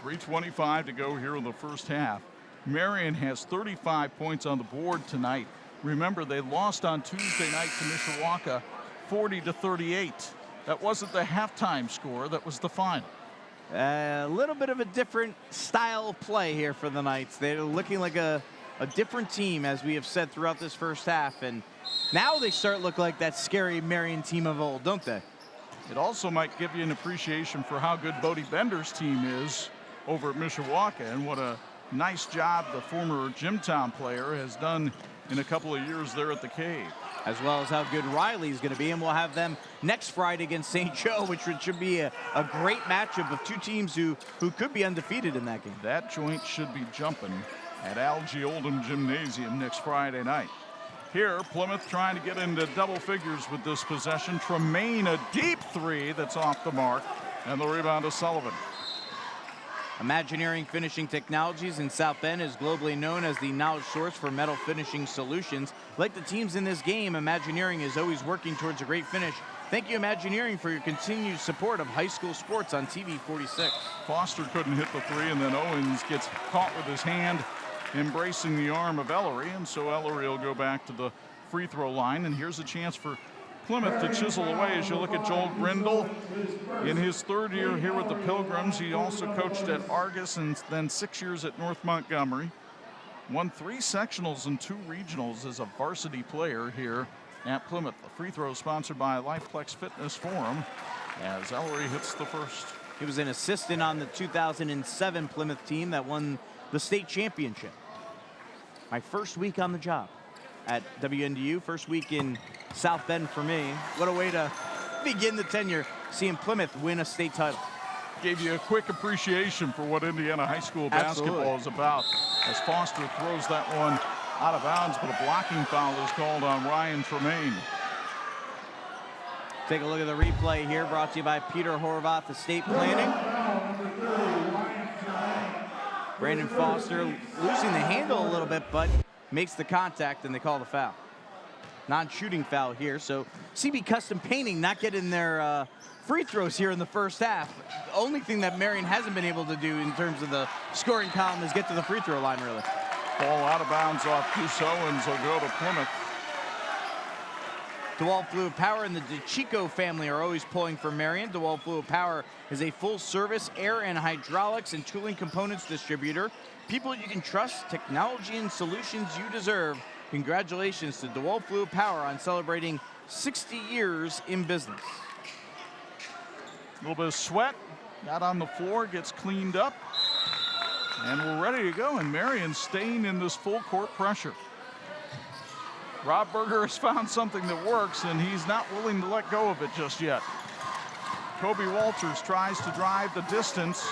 Speaker 1: 3:25 to go here in the first half. Marian has 35 points on the board tonight. Remember, they lost on Tuesday night to Mishawaka 40-38. That wasn't the halftime score, that was the final.
Speaker 2: A little bit of a different style of play here for the Knights. They're looking like a different team, as we have said throughout this first half. And now they start look like that scary Marian team of old, don't they?
Speaker 1: It also might give you an appreciation for how good Bodie Bender's team is over at Mishawaka, and what a nice job the former Jimtown player has done in a couple of years there at the Cave.
Speaker 2: As well as how good Riley's going to be, and we'll have them next Friday against St. Joe, which should be a great matchup of two teams who could be undefeated in that game.
Speaker 1: That joint should be jumping at Algie Oldham Gymnasium next Friday night. Here, Plymouth trying to get into double figures with this possession. Tremaine, a deep three that's off the mark, and the rebound to Sullivan.
Speaker 2: Imagineering Finishing Technologies in South Bend is globally known as the knowledge source for metal finishing solutions. Like the teams in this game, Imagineering is always working towards a great finish. Thank you, Imagineering, for your continued support of high school sports on TV 46.
Speaker 1: Foster couldn't hit the three, and then Owens gets caught with his hand embracing the arm of Ellery, and so Ellery will go back to the free throw line. And here's a chance for Plymouth to chisel away as you look at Joel Grindle. In his third year here with the Pilgrims, he also coached at Argus and then 6 years at North Montgomery. Won 3 sectionals and 2 regionals as a varsity player here at Plymouth. The free throw sponsored by Lifeplex Fitness Forum as Ellery hits the first.
Speaker 2: He was an assistant on the 2007 Plymouth team that won the state championship. My first week on the job at WNDU, first week in South Bend for me. What a way to begin the tenure, seeing Plymouth win a state title.
Speaker 1: Gave you a quick appreciation for what Indiana high school basketball is about, as Foster throws that one out of bounds, but a blocking foul is called on Ryan Tremaine.
Speaker 2: Take a look at the replay here, brought to you by Peter Horvath Estate Planning. Brandon Foster losing the handle a little bit, but makes the contact, and they call the foul. Non-shooting foul here, so CB Custom Painting not getting their free throws here in the first half. The only thing that Marian hasn't been able to do in terms of the scoring column is get to the free throw line, really.
Speaker 1: Ball out of bounds off Goose Owens will go to Plymouth.
Speaker 2: DeWalt Fluid Power and the DeChico family are always pulling for Marian. DeWalt Fluid Power is a full-service air and hydraulics and tooling components distributor. People you can trust, technology and solutions you deserve. Congratulations to DeWalt Fluid Power on celebrating 60 years in business.
Speaker 1: A little bit of sweat, got on the floor, gets cleaned up, and we're ready to go. And Marian staying in this full court pressure. Rob Berger has found something that works, and he's not willing to let go of it just yet. Kobe Walters tries to drive the distance,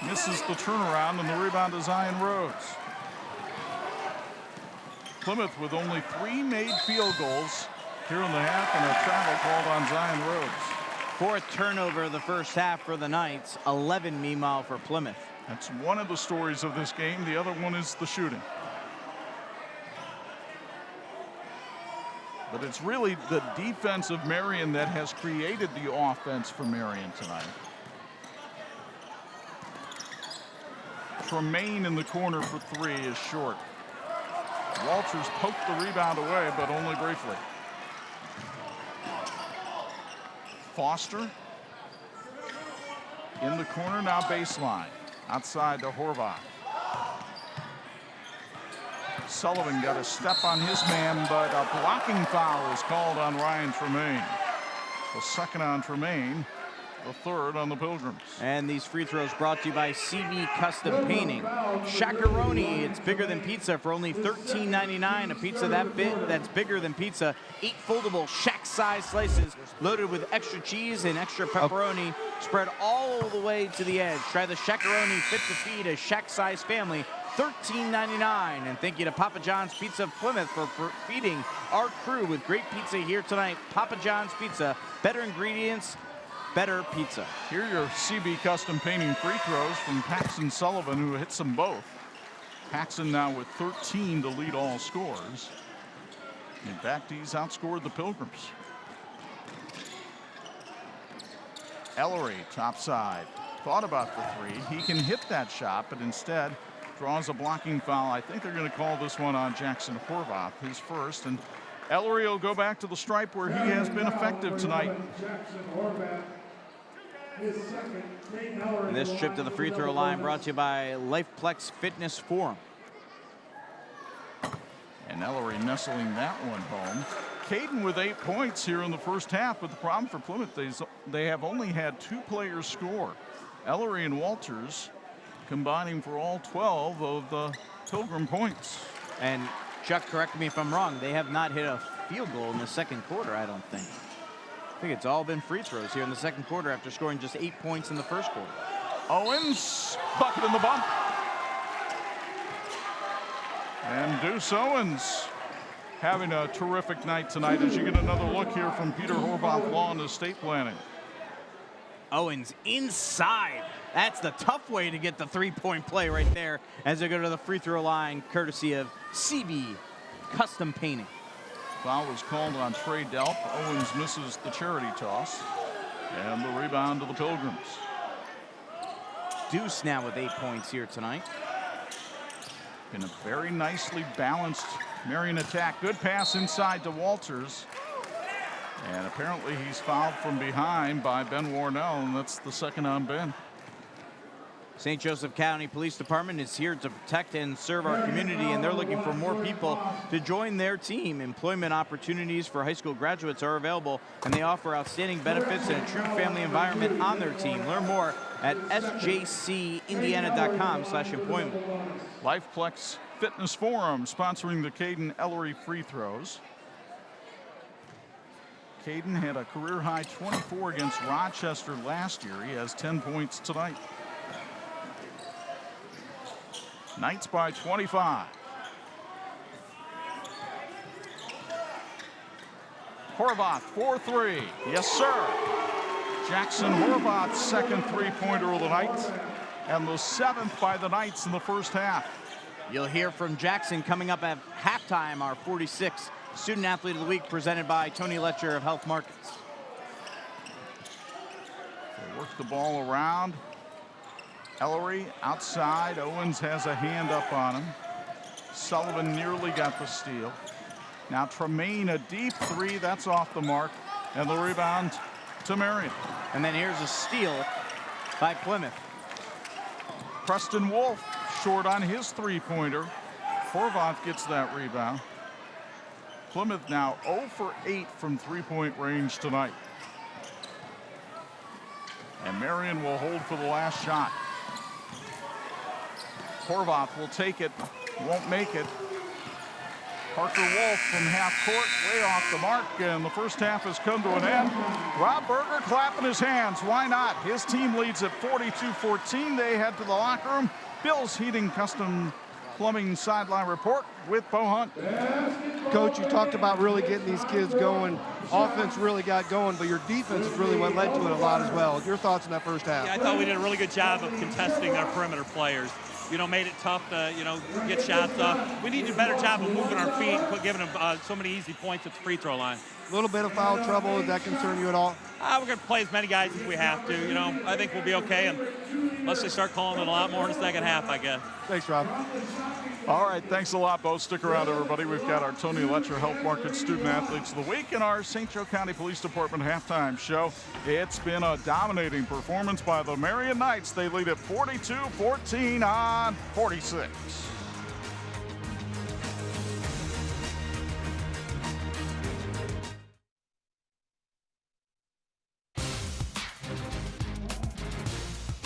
Speaker 1: misses the turnaround, and the rebound to Zion Rhodes. Plymouth with only 3 made field goals here in the half, and a travel called on Zion Rhodes.
Speaker 2: 4th turnover of the first half for the Knights, 11 meanwhile for Plymouth.
Speaker 1: That's one of the stories of this game. The other one is the shooting. But it's really the defense of Marian that has created the offense for Marian tonight. Tremaine in the corner for 3 is short. Walters poked the rebound away, but only briefly. Foster in the corner, now baseline. Outside to Horvath. Sullivan got a step on his man, but a blocking foul is called on Ryan Tremaine. The second on Tremaine, the third on the Pilgrims.
Speaker 2: And these free throws brought to you by CB Custom Painting. Shakaroni, it's bigger than pizza for only $13.99. A pizza that's bigger than pizza. 8 foldable shack-size slices loaded with extra cheese and extra pepperoni. Spread all the way to the edge. Try the Shakaroni Fit to Feed a Shack-size family, $13.99. And thank you to Papa John's Pizza of Plymouth for feeding our crew with great pizza here tonight. Papa John's Pizza, better ingredients, better pizza.
Speaker 1: Here are your CB Custom Painting free throws from Paxton Sullivan, who hits them both. Paxton now with 13 to lead all scores. In fact, he's outscored the Pilgrims. Ellery, top side. Thought about the three. He can hit that shot, but instead draws a blocking foul. I think they're going to call this one on Jackson Horvath, his first. And Ellery will go back to the stripe where he has been effective tonight.
Speaker 2: And this trip to the free throw line brought to you by Lifeplex Fitness Forum.
Speaker 1: And Ellery nestling that one home. Caden with 8 points here in the first half, but the problem for Plymouth is they have only had 2 players score. Ellery and Walters combining for all 12 of the Pilgrim points.
Speaker 2: And Chuck, correct me if I'm wrong, they have not hit a field goal in the second quarter, I don't think. I think it's all been free throws here in the second quarter after scoring just 8 points in the first quarter.
Speaker 1: Owens, bucket in the bump. And Deuce Owens having a terrific night tonight as you get another look here from Peter Horvath Law and Estate Planning.
Speaker 2: Owens inside. That's the tough way to get the three-point play right there as they go to the free throw line, courtesy of CB Custom Painting.
Speaker 1: Foul was called on Trey Delp. Owens misses the charity toss. And the rebound to the Pilgrims.
Speaker 2: Deuce now with 8 points here tonight.
Speaker 1: In a very nicely balanced Marian attack. Good pass inside to Walters. And apparently he's fouled from behind by Ben Warnell, and that's the second on Ben.
Speaker 2: St. Joseph County Police Department is here to protect and serve our community, and they're looking for more people to join their team. Employment opportunities for high school graduates are available, and they offer outstanding benefits and a true family environment on their team. Learn more at sjcindiana.com/employment.
Speaker 1: Lifeplex Fitness Forum sponsoring the Caden Ellery free throws. Caden had a career-high 24 against Rochester last year. He has 10 points tonight. Knights by 25. Horvath, 4-3. Yes, sir. Jackson Horvath's second three-pointer of the night, and the 7th by the Knights in the first half.
Speaker 2: You'll hear from Jackson coming up at halftime, our 46th Student Athlete of the Week, presented by Tony Letcher of Health Markets.
Speaker 1: They work the ball around. Ellery outside. Owens has a hand up on him. Sullivan nearly got the steal. Now Tremaine, a deep three. That's off the mark. And the rebound to Marian.
Speaker 2: And then here's a steal by Plymouth.
Speaker 1: Preston Wolf short on his three-pointer. Horvath gets that rebound. Plymouth now 0 for 8 from three-point range tonight. And Marian will hold for the last shot. Horvath will take it, won't make it. Parker Wolf from half court, way off the mark, and the first half has come to an end. Rob Berger clapping his hands. Why not? His team leads at 42-14. They head to the locker room. Bill's Heating Custom Plumbing Sideline Report with Bo Hunt.
Speaker 3: Coach, you talked about really getting these kids going. Offense really got going, but your defense is really what led to it a lot as well. Your thoughts on that first half?
Speaker 7: Yeah, I thought we did a really good job of contesting their perimeter players. You know, made it tough to, get shots off. We need a better job of moving our feet and giving them so many easy points at the free throw line.
Speaker 3: A little bit of foul trouble. Does that concern you at all?
Speaker 7: We're going to play as many guys as we have to. I think we'll be okay, and unless they start calling it a lot more in the second half, I guess.
Speaker 3: Thanks, Rob.
Speaker 1: All right, thanks a lot, Bo. Stick around, everybody. We've got our Tony Letcher Health Market Student Athletes of the Week and our St. Joe County Police Department halftime show. It's been a dominating performance by the Marian Knights. They lead at 42-14 on 46.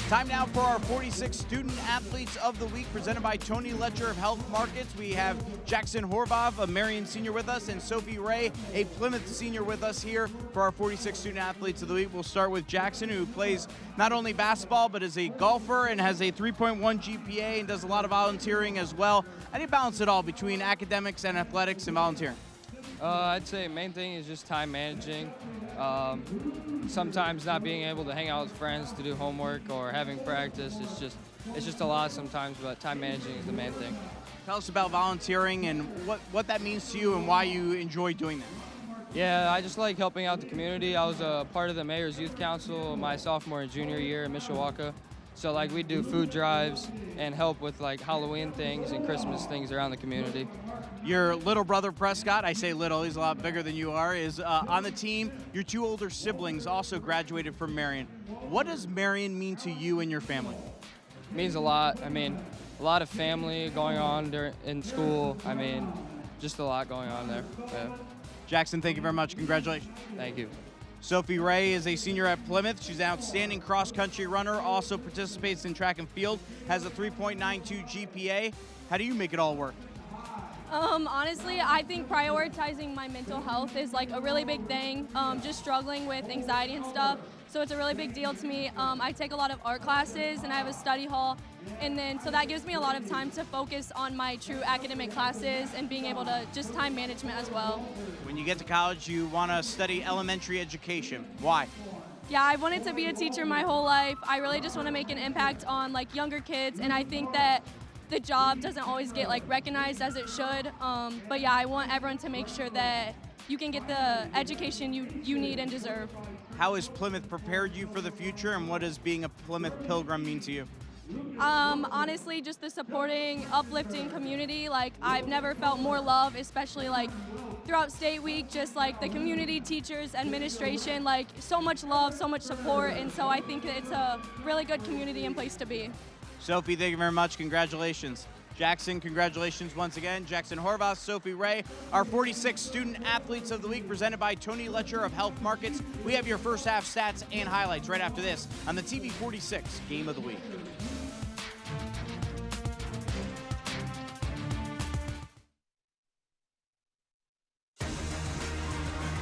Speaker 2: Time now for our 46 Student Athletes of the Week, presented by Tony Letcher of Health Markets. We have Jackson Horvath, a Marian senior with us, and Sophie Ray, a Plymouth senior with us here for our 46 Student Athletes of the Week. We'll start with Jackson, who plays not only basketball, but is a golfer and has a 3.1 GPA and does a lot of volunteering as well. How do you balance it all between academics and athletics and volunteering?
Speaker 8: I'd say main thing is just time managing. Sometimes not being able to hang out with friends to do homework or having practice. It's just a lot sometimes, but time managing is the main thing.
Speaker 2: Tell us about volunteering and what that means to you and why you enjoy doing that.
Speaker 8: Yeah, I just like helping out the community. I was a part of the Mayor's Youth Council my sophomore and junior year in Mishawaka. So like we do food drives and help with like Halloween things and Christmas things around the community.
Speaker 2: Your little brother Prescott, I say little, he's a lot bigger than you are, is on the team. Your two older siblings also graduated from Marian. What does Marian mean to you and your family?
Speaker 8: It means a lot. I mean, a lot of family going on in school. I mean, just a lot going on there. Yeah.
Speaker 2: Jackson, thank you very much. Congratulations.
Speaker 8: Thank you.
Speaker 2: Sophie Ray is a senior at Plymouth. She's an outstanding cross-country runner, also participates in track and field, has a 3.92 GPA. How do you make it all work?
Speaker 9: Honestly, I think prioritizing my mental health is like a really big thing, just struggling with anxiety and stuff. So it's a really big deal to me. I take a lot of art classes and I have a study hall. And then, so that gives me a lot of time to focus on my true academic classes and being able to just time management as well.
Speaker 2: When you get to college, you want to study elementary education. Why?
Speaker 9: Yeah, I wanted to be a teacher my whole life. I really just want to make an impact on like younger kids, and I think that the job doesn't always get like recognized as it should. But yeah, I want everyone to make sure that you can get the education you need and deserve.
Speaker 2: How has Plymouth prepared you for the future, and what does being a Plymouth Pilgrim mean to you?
Speaker 9: Honestly, just the supporting, uplifting community. Like, I've never felt more love, especially like throughout state week, just like the community, teachers, administration, like so much love, so much support. And so I think that it's a really good community and place to be.
Speaker 2: Sophie, thank you very much. Congratulations. Jackson, congratulations once again. Jackson Horvath, Sophie Ray, our 46 Student Athletes of the Week, presented by Tony Letcher of Health Markets. We have your first half stats and highlights right after this on the TV 46 Game of the Week.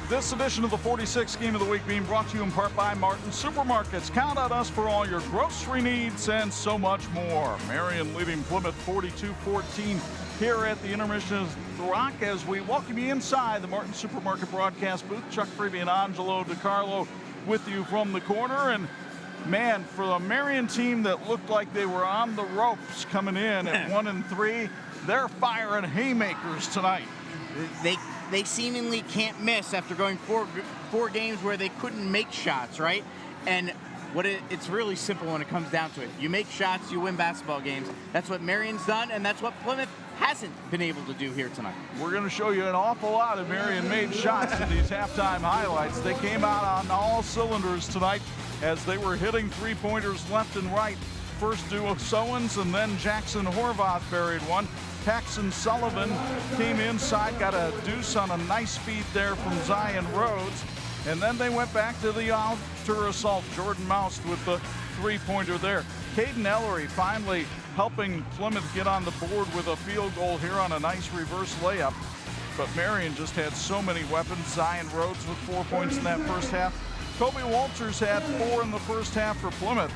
Speaker 1: This edition of the 46th Game of the Week being brought to you in part by Martin Supermarkets. Count on us for all your grocery needs and so much more. Marian leading Plymouth 42-14 here at the intermission of the Rock as we welcome you inside the Martin Supermarket broadcast booth. Chuck Freeby and Angelo DiCarlo with you from the corner. And man, for the Marian team that looked like they were on the ropes coming in at 1-3, they're firing haymakers tonight.
Speaker 2: They seemingly can't miss after going four games where they couldn't make shots, right? And it's really simple when it comes down to it. You make shots, you win basketball games. That's what Marian's done, and that's what Plymouth hasn't been able to do here tonight.
Speaker 1: We're going to show you an awful lot of Marian made shots in these halftime highlights. They came out on all cylinders tonight as they were hitting three-pointers left and right. First duo Sowens, and then Jackson Horvath buried one. Paxton Sullivan came inside, got a deuce on a nice feed there from Zion Rhodes. And then they went back to the outer assault. Jordan Mouse with the three-pointer there. Caden Ellery finally helping Plymouth get on the board with a field goal here on a nice reverse layup. But Marian just had so many weapons. Zion Rhodes with 4 points in that first half. Kobe Walters had 4 in the first half for Plymouth.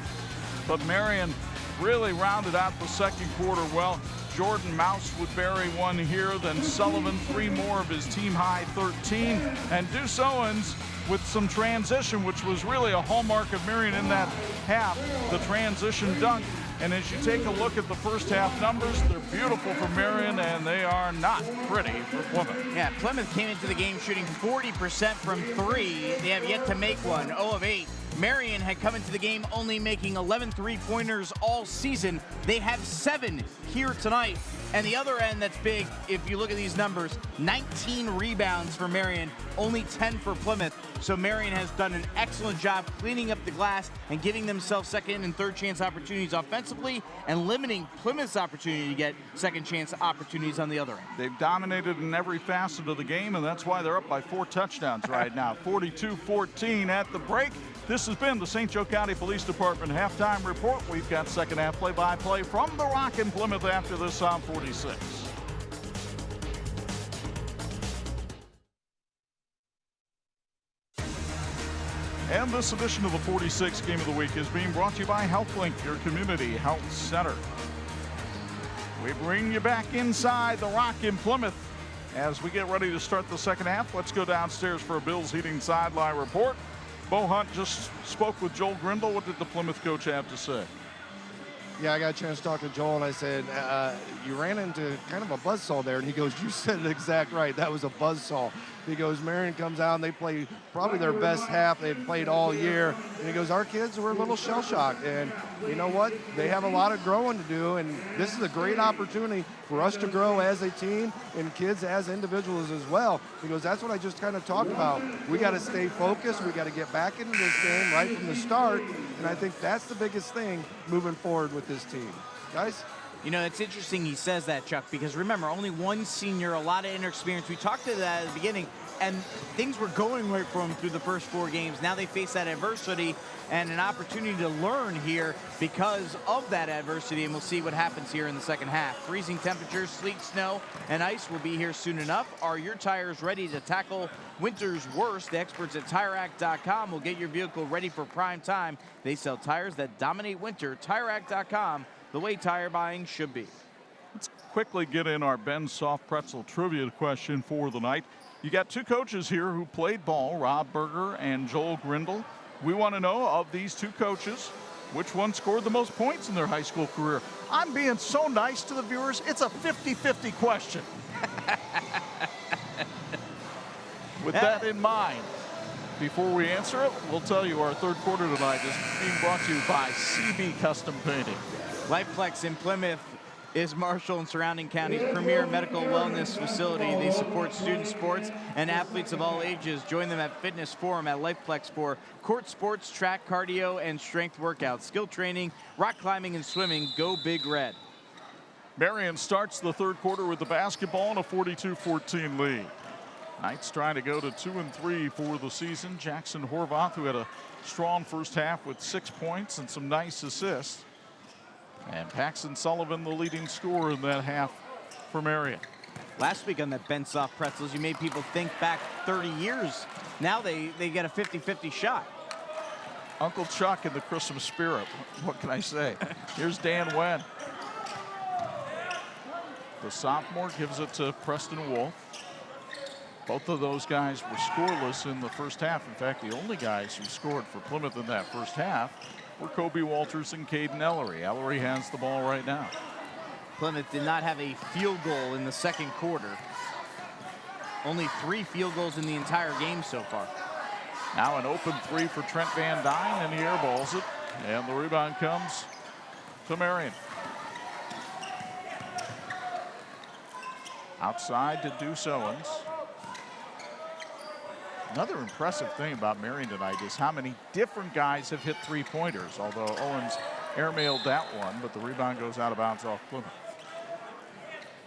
Speaker 1: But Marian really rounded out the second quarter well. Jordan Mouse would bury one here, then Sullivan 3 more of his team high 13. And Deuce Owens with some transition, which was really a hallmark of Marian in that half, the transition dunk. And as you take a look at the first half numbers, they're beautiful for Marian, and they are not pretty for Plymouth.
Speaker 2: Yeah, Plymouth came into the game shooting 40% from 3. They have yet to make one, 0 of 8. Marian had come into the game only making 11 three-pointers all season. They have 7 here tonight. And the other end that's big, if you look at these numbers, 19 rebounds for Marian, only 10 for Plymouth. So Marian has done an excellent job cleaning up the glass and giving themselves second and third chance opportunities offensively and limiting Plymouth's opportunity to get second chance opportunities on the other end.
Speaker 1: They've dominated in every facet of the game, and that's why they're up by 4 touchdowns right now. 42-14 at the break. This has been the St. Joe County Police Department halftime report. We've got second half play-by-play from the Rock in Plymouth after this on 46. And this edition of the 46 Game of the Week is being brought to you by HealthLink, your community health center. We bring you back inside the Rock in Plymouth as we get ready to start the second half. Let's go downstairs for a Bills Heating sideline report. Bo Hunt just spoke with Joel Grindle. What did the Plymouth coach have to say?
Speaker 3: Yeah, I got a chance to talk to Joel, and I said, you ran into kind of a buzzsaw there. And he goes, you said it exact right. That was a buzzsaw. He goes, Marian comes out, and they play probably their best half they've played all year. And he goes, our kids were a little shell-shocked. And you know what? They have a lot of growing to do, and this is a great opportunity for us to grow as a team and kids as individuals as well. He goes, that's what I just kind of talked about. We got to stay focused. We got to get back into this game right from the start. And I think that's the biggest thing moving forward with this team. Guys?
Speaker 2: You know, it's interesting he says that, Chuck, because remember, only one senior, a lot of inexperience. We talked to that at the beginning, and things were going right for him through the first 4 games. Now they face that adversity and an opportunity to learn here because of that adversity, and we'll see what happens here in the second half. Freezing temperatures, sleet, snow, and ice will be here soon enough. Are your tires ready to tackle winter's worst? The experts at TireRack.com will get your vehicle ready for prime time. They sell tires that dominate winter. TireRack.com, the way tire buying should be.
Speaker 1: Let's quickly get in our Ben Soft Pretzel trivia question for the night. You got 2 coaches here who played ball, Rob Berger and Joel Grindle. We want to know, of these 2 coaches, which one scored the most points in their high school career? I'm being so nice to the viewers. It's a 50-50 question. With that in mind, before we answer it, we'll tell you our third quarter tonight is being brought to you by CB Custom Painting.
Speaker 2: Lifeplex in Plymouth is Marshall and surrounding counties' premier medical wellness facility. They support student sports and athletes of all ages. Join them at Fitness Forum at Lifeplex for court sports, track, cardio, and strength workouts, skill training, rock climbing, and swimming. Go Big Red.
Speaker 1: Marian starts the third quarter with the basketball and a 42-14 lead. Knights trying to go to 2-3 for the season. Jackson Horvath, who had a strong first half with 6 points and some nice assists. And Paxton Sullivan, the leading scorer in that half for Marian.
Speaker 2: Last week on that Ben Soft Pretzels, you made people think back 30 years. Now they get a 50-50 shot.
Speaker 1: Uncle Chuck in the Christmas spirit. What can I say? Here's Dan Wen. The sophomore gives it to Preston Wolf. Both of those guys were scoreless in the first half. In fact, the only guys who scored for Plymouth in that first half were Kobe Walters and Caden Ellery. Ellery has the ball right now.
Speaker 2: Plymouth did not have a field goal in the second quarter. Only 3 field goals in the entire game so far.
Speaker 1: Now an open 3 for Trent Van Dyne, and he airballs it. And the rebound comes to Marian. Outside to Deuce Owens. Another impressive thing about Marian tonight is how many different guys have hit 3-pointers, although Owens airmailed that one, but the rebound goes out of bounds off Plymouth.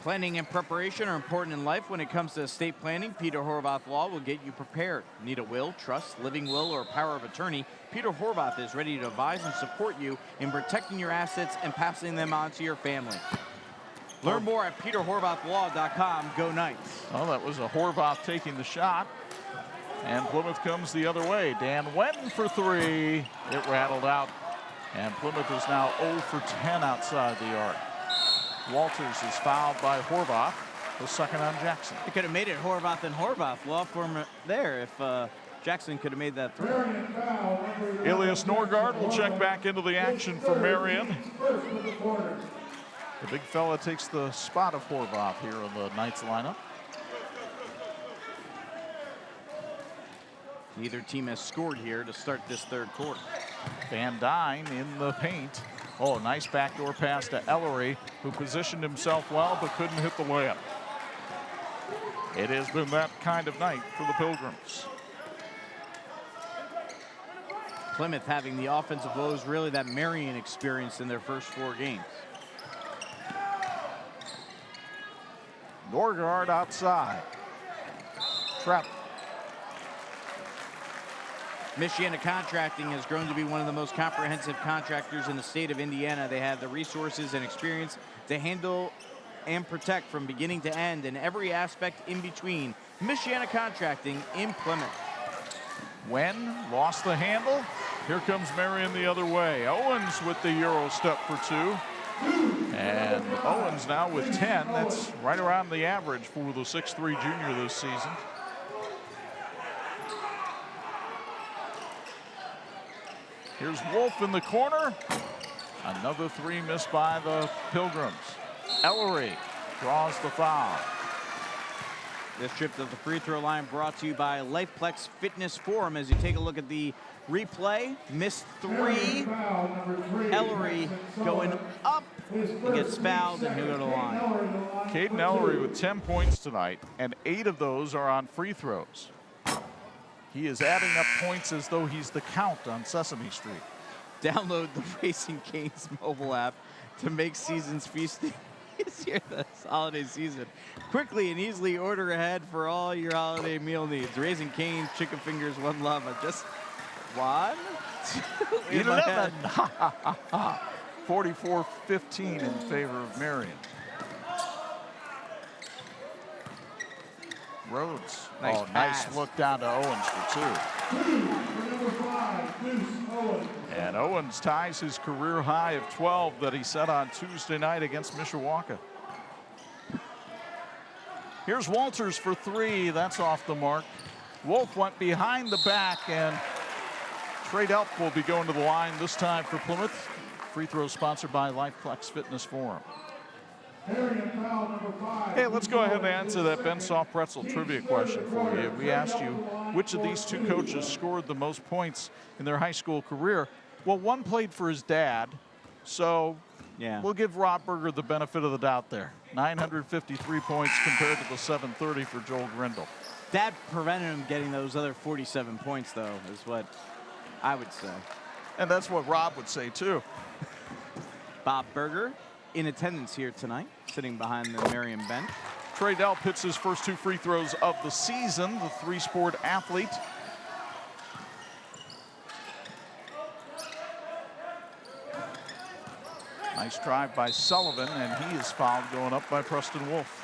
Speaker 2: Planning and preparation are important in life. When it comes to estate planning, Peter Horvath Law will get you prepared. Need a will, trust, living will, or power of attorney? Peter Horvath is ready to advise and support you in protecting your assets and passing them on to your family. Learn more at peterhorvathlaw.com. Go Knights.
Speaker 1: Well, that was a Horvath taking the shot. And Plymouth comes the other way. Dan Wen for 3. It rattled out. And Plymouth is now 0 for 10 outside the arc. Walters is fouled by Horvath. The second on Jackson.
Speaker 2: They could have made it Horvath and Horvath. Law firm there if Jackson could have made that throw.
Speaker 1: Elias Norgard will check back into the action for Marian. The big fella takes the spot of Horvath here in the Knights lineup.
Speaker 2: Neither team has scored here to start this third quarter.
Speaker 1: Van Dyne in the paint. Oh, nice backdoor pass to Ellery, who positioned himself well but couldn't hit the layup. It has been that kind of night for the Pilgrims.
Speaker 2: Plymouth having the offensive woes really that Marian experienced in their first 4 games.
Speaker 1: Norgard outside. Trap.
Speaker 2: Michiana Contracting has grown to be one of the most comprehensive contractors in the state of Indiana. They have the resources and experience to handle and protect from beginning to end and every aspect in between. Michiana Contracting in Plymouth.
Speaker 1: Wen lost the handle. Here comes Marian the other way. Owens with the Euro step for 2. And Owens now with 10. That's right around the average for the 6'3" junior this season. Here's Wolf in the corner. Another 3 missed by the Pilgrims. Ellery draws the foul.
Speaker 2: This trip to the free throw line brought to you by Lifeplex Fitness Forum. As you take a look at the replay, missed 3. Ellery going up. He gets fouled and he'll go to the line.
Speaker 1: Caden Ellery with 10 points tonight, and 8 of those are on free throws. He is adding up points as though he's the Count on Sesame Street.
Speaker 2: Download the Raising Cane's mobile app to make seasons feasting easier this holiday season. Quickly and easily order ahead for all your holiday meal needs. Raising Cane's, chicken fingers, one love. Just 1, 2,
Speaker 1: 11. 44-15 in favor of Marian. Rhodes.
Speaker 2: Nice
Speaker 1: nice look down to Owens for 2. And Owens ties his career high of 12 that he set on Tuesday night against Mishawaka. Here's Walters for 3. That's off the mark. Wolf went behind the back, and Trey Delp will be going to the line this time for Plymouth. Free throw sponsored by Lifeplex Fitness Forum. Hey, let's go ahead and answer that Ben Soft Pretzel trivia question for you. We asked you which of these 2 coaches scored the most points in their high school career. Well, one played for his dad, so
Speaker 2: yeah,
Speaker 1: we'll give Rob Berger the benefit of the doubt there. 953 points compared to the 730 for Joel Grindle.
Speaker 2: That prevented him getting those other 47 points, though, is what I would say.
Speaker 1: And that's what Rob would say, too.
Speaker 2: Bob Berger in attendance here tonight, sitting behind the Marian bench.
Speaker 1: Trey Delp hits his first 2 free throws of the season, the 3-sport athlete. Nice drive by Sullivan, and he is fouled going up by Preston Wolf.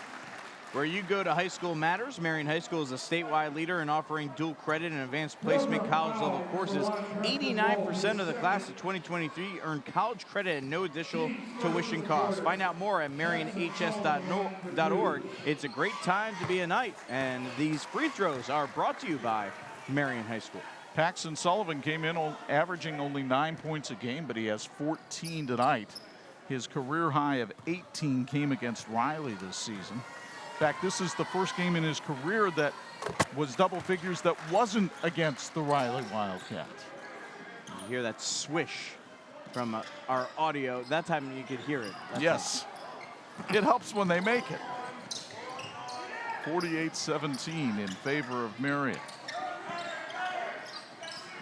Speaker 2: Where you go to high school matters. Marian High School is a statewide leader in offering dual credit and advanced placement college level courses. 89% of the class of 2023 earned college credit at no additional tuition costs. Find out more at marianhs.org. It's a great time to be a Knight, and these free throws are brought to you by Marian High School.
Speaker 1: Paxton Sullivan came in averaging only 9 points a game, but he has 14 tonight. His career high of 18 came against Riley this season. In fact, this is the first game in his career that was double figures that wasn't against the Riley Wildcats.
Speaker 2: You hear that swish from our audio. That time you could hear it.
Speaker 1: Yes. It helps when they make it. 48-17 in favor of Marian.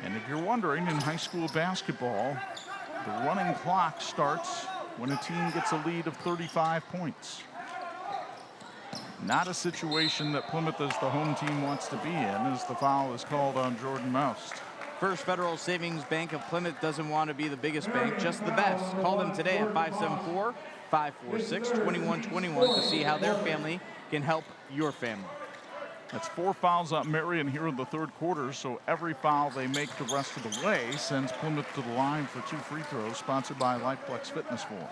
Speaker 1: And if you're wondering, in high school basketball, the running clock starts when a team gets a lead of 35 points. Not a situation that Plymouth as the home team wants to be in, as the foul is called on Jordan Moust.
Speaker 2: First Federal Savings Bank of Plymouth doesn't want to be the biggest bank, just the best. Call them today at 574-546-2121 to see how their family can help your family.
Speaker 1: That's 4 fouls on Marian here in the 3rd quarter, so every foul they make the rest of the way sends Plymouth to the line for 2 free throws, sponsored by Lifeplex Fitness Forum.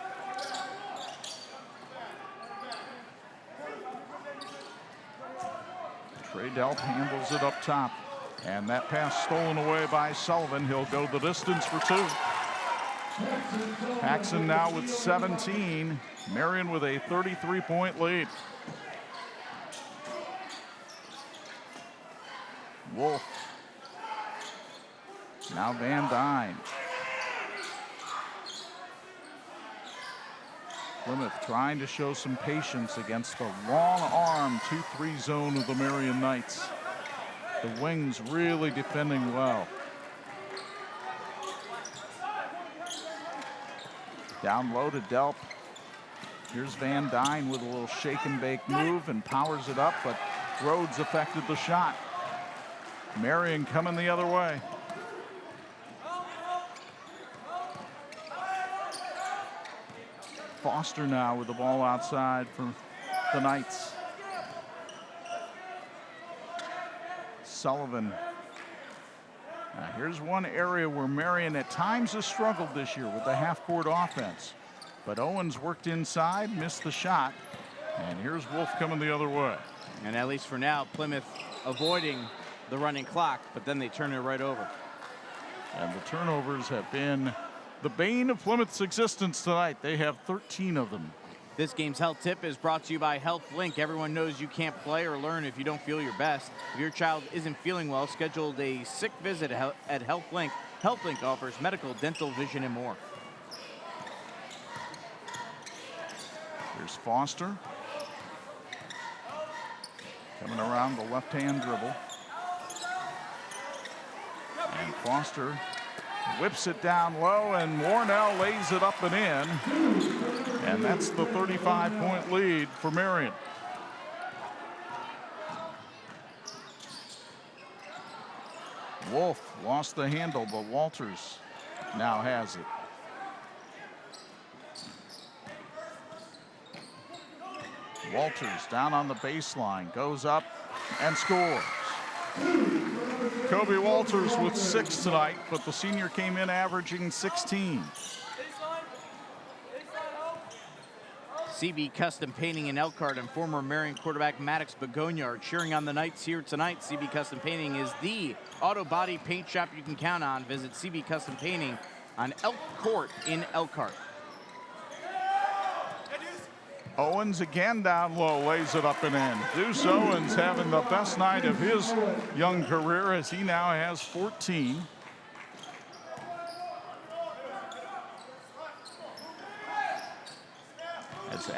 Speaker 1: Trey Delp handles it up top, and that pass stolen away by Sullivan. He'll go the distance for 2. Paxton now with 17. Marian with a 33-point lead. Wolf. Now Van Dyne. Plymouth trying to show some patience against the long arm 2-3 zone of the Marian Knights. The wings really defending well. Down low to Delp. Here's Van Dyne with a little shake and bake move and powers it up, but Rhodes affected the shot. Marian coming the other way. Foster now with the ball outside for the Knights. Sullivan. Now here's one area where Marian at times has struggled this year with the half-court offense. But Owens worked inside, missed the shot. And here's Wolf coming the other way.
Speaker 2: And at least for now, Plymouth avoiding the running clock, but then they turn it right over.
Speaker 1: And the turnovers have been the bane of Plymouth's existence tonight. They have 13 of them.
Speaker 2: This game's health tip is brought to you by Health Link. Everyone knows you can't play or learn if you don't feel your best. If your child isn't feeling well, schedule a sick visit at Health Link. Health Link offers medical, dental, vision, and more.
Speaker 1: Here's Foster. Coming around the left-hand dribble. And Foster whips it down low, and Warnell lays it up and in. And that's the 35-point lead for Marian. Wolf lost the handle, but Walters now has it. Walters down on the baseline, goes up and scores. Kobe Walters with 6 tonight, but the senior came in averaging 16.
Speaker 2: CB Custom Painting in Elkhart and former Marian quarterback Maddox Begonia are cheering on the Knights here tonight. CB Custom Painting is the auto body paint shop you can count on. Visit CB Custom Painting on Elk Court in Elkhart.
Speaker 1: Owens again down low, lays it up and in. Deuce Owens having the best night of his young career as he now has 14. As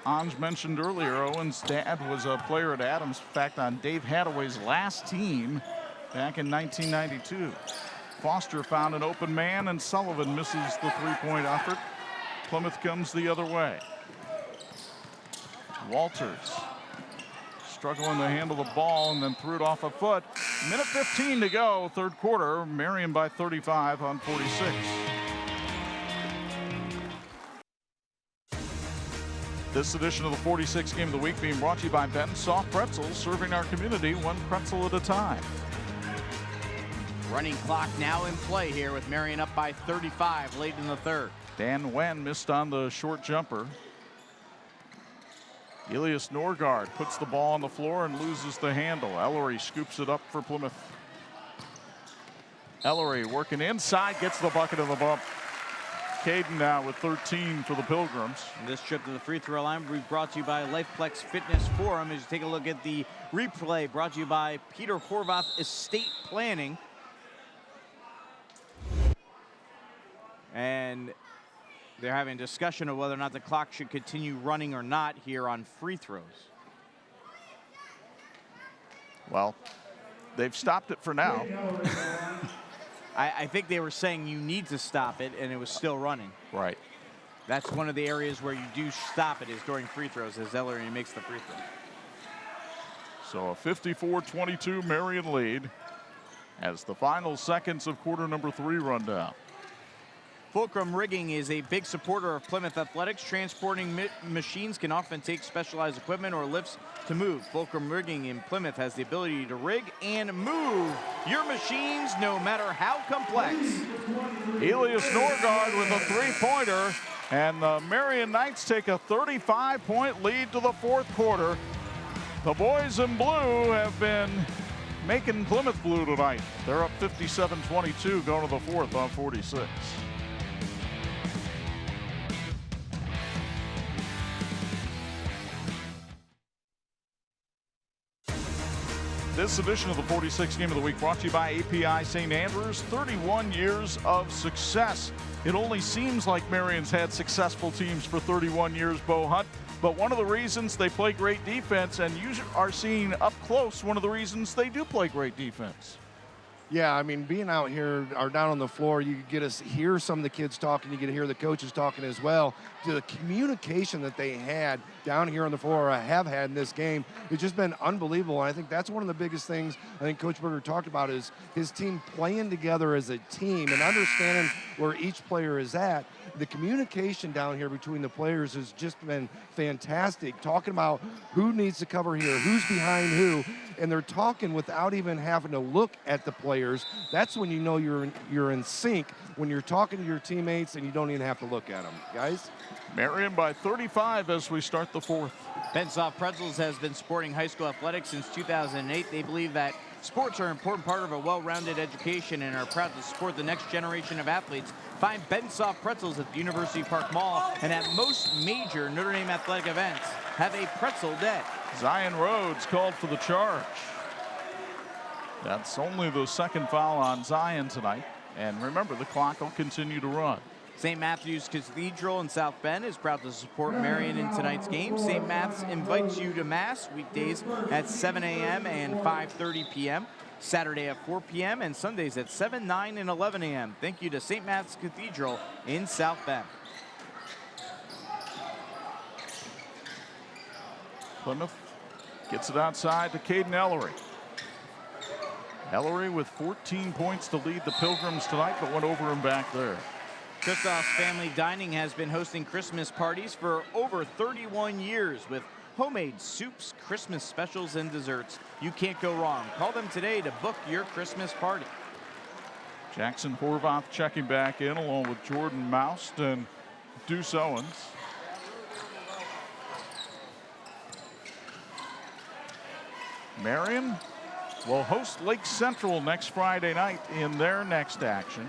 Speaker 1: Anj mentioned earlier, Owens' dad was a player at Adams. In fact, on Dave Hadaway's last team back in 1992. Foster found an open man, and Sullivan misses the three-point effort. Plymouth comes the other way. Walters struggling to handle the ball and then threw it off a foot. Minute 15 to go, third quarter. Marian by 35 on 46. This edition of the 46 Game of the Week being brought to you by Ben's Soft Pretzels, serving our community one pretzel at a time.
Speaker 2: Running clock now in play here with Marian up by 35 late in the third.
Speaker 1: Dan Wen missed on the short jumper. Elias Norgard puts the ball on the floor and loses the handle. Ellery scoops it up for Plymouth. Ellery working inside, gets the bucket of the bump. Caden now with 13 for the Pilgrims.
Speaker 2: And this trip to the free throw line will be brought to you by Lifeplex Fitness Forum. As you take a look at the replay, brought to you by Peter Horvath Estate Planning. And they're having a discussion of whether or not the clock should continue running or not here on free throws.
Speaker 1: Well, they've stopped it for now.
Speaker 2: I think they were saying you need to stop it, and it was still running.
Speaker 1: Right.
Speaker 2: That's one of the areas where you do stop it is during free throws as Ellery makes the free throw.
Speaker 1: So a 54-22 Marian lead as the final seconds of quarter number 3 run down.
Speaker 2: Fulcrum Rigging is a big supporter of Plymouth Athletics. Transporting machines can often take specialized equipment or lifts to move. Fulcrum Rigging in Plymouth has the ability to rig and move your machines no matter how complex.
Speaker 1: Elias Norgard with a three-pointer, and the Marian Knights take a 35-point lead to the fourth quarter. The boys in blue have been making Plymouth blue tonight. They're up 57-22 going to the fourth on 46. This edition of the 46 Game of the Week brought to you by API St. Andrews. 31 years of success. It only seems like Marian's had successful teams for 31 years, Bo Hunt. But one of the reasons they play great defense, and you are seeing up close one of the reasons they do play great defense.
Speaker 3: Yeah, I mean, being out here or down on the floor, you get to hear some of the kids talking. You get to hear the coaches talking as well. The communication that they had down here on the floor, or have had in this game, it's just been unbelievable. And I think that's one of the biggest things I think Coach Berger talked about is his team playing together as a team and understanding where each player is at. The communication down here between the players has just been fantastic, talking about who needs to cover here, who's behind who, and they're talking without even having to look at the players. That's when you know you're in sync, when you're talking to your teammates and you don't even have to look at them. Guys?
Speaker 1: Marian by 35 as we start the fourth.
Speaker 2: Bensoft Pretzels has been supporting high school athletics since 2008. They believe that sports are an important part of a well-rounded education and are proud to support the next generation of athletes. Find Bensoft Pretzels at the University Park Mall and at most major Notre Dame athletic events. Have a pretzel day.
Speaker 1: Zion Rhodes called for the charge. That's only the second foul on Zion tonight. And remember, the clock will continue to run.
Speaker 2: St. Matthew's Cathedral in South Bend is proud to support Marian in tonight's game. St. Matt's invites you to Mass weekdays at 7 a.m. and 5:30 p.m., Saturday at 4 p.m., and Sundays at 7, 9, and 11 a.m. Thank you to St. Matt's Cathedral in South Bend.
Speaker 1: Plymouth gets it outside to Caden Ellery. Ellery with 14 points to lead the Pilgrims tonight, but went over him back there.
Speaker 2: Christoph's Family Dining has been hosting Christmas parties for over 31 years with homemade soups, Christmas specials, and desserts. You can't go wrong. Call them today to book your Christmas party.
Speaker 1: Jackson Horvath checking back in along with Jordan Moust and Deuce Owens. Marian will host Lake Central next Friday night in their next action.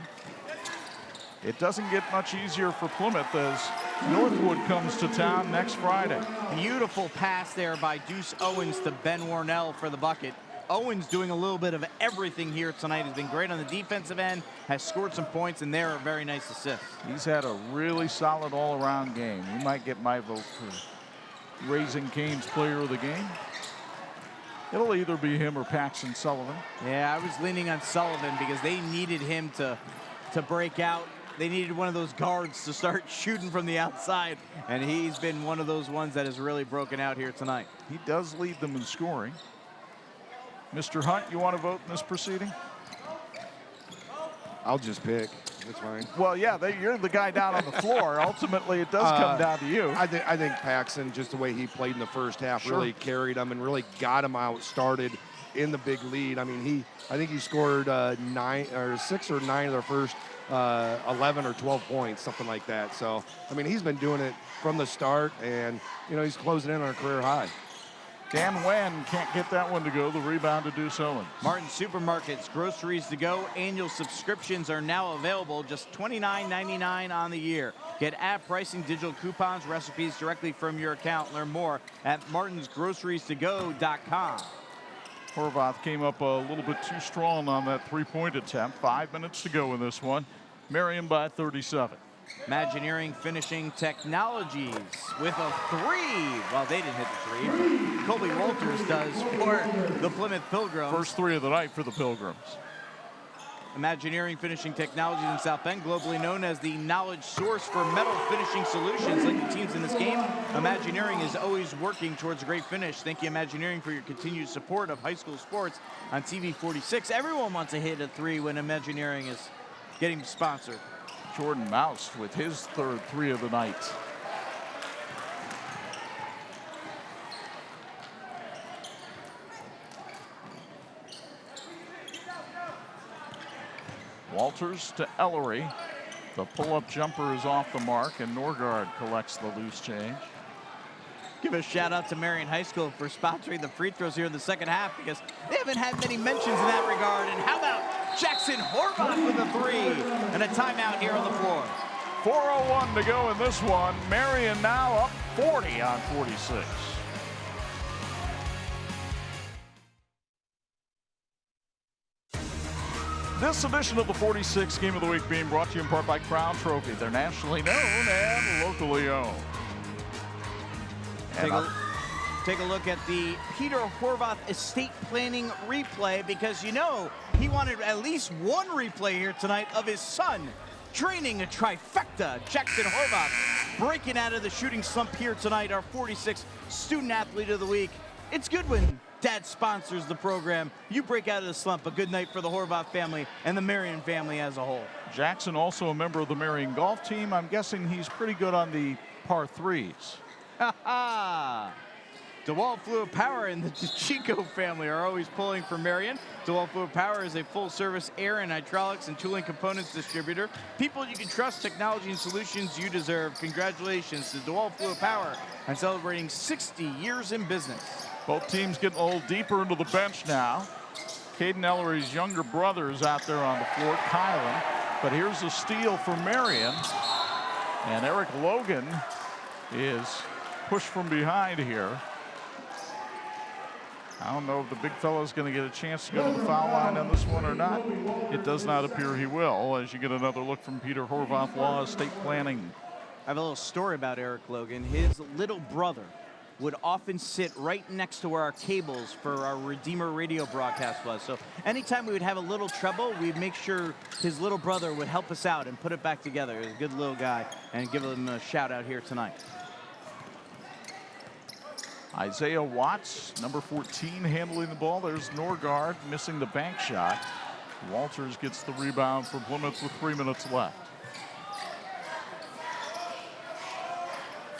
Speaker 1: It doesn't get much easier for Plymouth as Northwood comes to town next Friday.
Speaker 2: Beautiful pass there by Deuce Owens to Ben Warnell for the bucket. Owens doing a little bit of everything here tonight. Has been great on the defensive end, has scored some points, and there are very nice assists.
Speaker 1: He's had a really solid all-around game. He might get my vote for Raising Cane's player of the game. It'll either be him or Paxton Sullivan.
Speaker 2: Yeah, I was leaning on Sullivan because they needed him to break out. They needed one of those guards to start shooting from the outside, and he's been one of those ones that has really broken out here tonight.
Speaker 1: He does lead them in scoring. Mr. Hunt, you want to vote in this proceeding?
Speaker 3: I'll just pick. That's fine.
Speaker 1: Well, yeah, you're the guy down on the floor. Ultimately, it does come down to you.
Speaker 3: I think Paxton, just the way he played in the first half, really carried him and really got him out started in the big lead. I mean, I think he scored 6 or 9 of their first 11 or 12 points, something like that. So, I mean, he's been doing it from the start, and, you know, he's closing in on a career high.
Speaker 1: Dan Wen can't get that one to go. The rebound to Deuce Owens.
Speaker 2: Martin Supermarkets, groceries to go. Annual subscriptions are now available, just $29.99 on the year. Get app pricing, digital coupons, recipes directly from your account. Learn more at martinsgroceriestogo.com.
Speaker 1: Horvath came up a little bit too strong on that three-point attempt. 5 minutes to go in this one. Marian by 37.
Speaker 2: Imagineering Finishing Technologies with a 3. Well, they didn't hit the 3. Colby Walters does for the Plymouth Pilgrims.
Speaker 1: First 3 of the night for the Pilgrims.
Speaker 2: Imagineering Finishing Technologies in South Bend, globally known as the knowledge source for metal finishing solutions. Like the teams in this game, Imagineering is always working towards a great finish. Thank you, Imagineering, for your continued support of high school sports on TV 46. Everyone wants to hit a 3 when Imagineering is getting sponsored.
Speaker 1: Jordan Moust with his third 3 of the night. Walters to Ellery. The pull-up jumper is off the mark, and Norgard collects the loose change.
Speaker 2: Give a shout out to Marian High School for sponsoring the free throws here in the second half, because they haven't had many mentions in that regard. And how about Jackson Horvath with a 3 and a timeout here on the floor.
Speaker 1: 4:01 to go in this one. Marian now up 40 on 46. This edition of the 46 Game of the Week being brought to you in part by Crown Trophy. They're nationally known and locally owned.
Speaker 2: Take take a look at the Peter Horvath estate planning replay, because you know he wanted at least one replay here tonight of his son training a trifecta. Jackson Horvath breaking out of the shooting slump here tonight, our 46th Student Athlete of the Week. It's good when Dad sponsors the program. You break out of the slump. A good night for the Horvath family and the Marian family as a whole.
Speaker 1: Jackson also a member of the Marian golf team. I'm guessing he's pretty good on the par threes.
Speaker 2: Ha ha! DeWalt Fluid Power and the Chico family are always pulling for Marian. DeWalt Fluid Power is a full-service air and hydraulics and tooling components distributor. People you can trust, technology and solutions you deserve. Congratulations to DeWalt Fluid Power on celebrating 60 years in business.
Speaker 1: Both teams getting a little deeper into the bench now. Caden Ellery's younger brother is out there on the floor, Kylan. But here's a steal for Marian. And Eric Logan is pushed from behind here. I don't know if the big fella's going to get a chance to go to the foul line on this one or not. It does not appear he will, as you get another look from Peter Horvath Law Estate Planning.
Speaker 2: I have a little story about Eric Logan. His little brother would often sit right next to where our cables for our Redeemer radio broadcast was. So anytime we would have a little trouble, we'd make sure his little brother would help us out and put it back together. He's a good little guy, and give him a shout out here tonight.
Speaker 1: Isaiah Watts, number 14, handling the ball. There's Norgard missing the bank shot. Walters gets the rebound for Plymouth with 3 minutes left.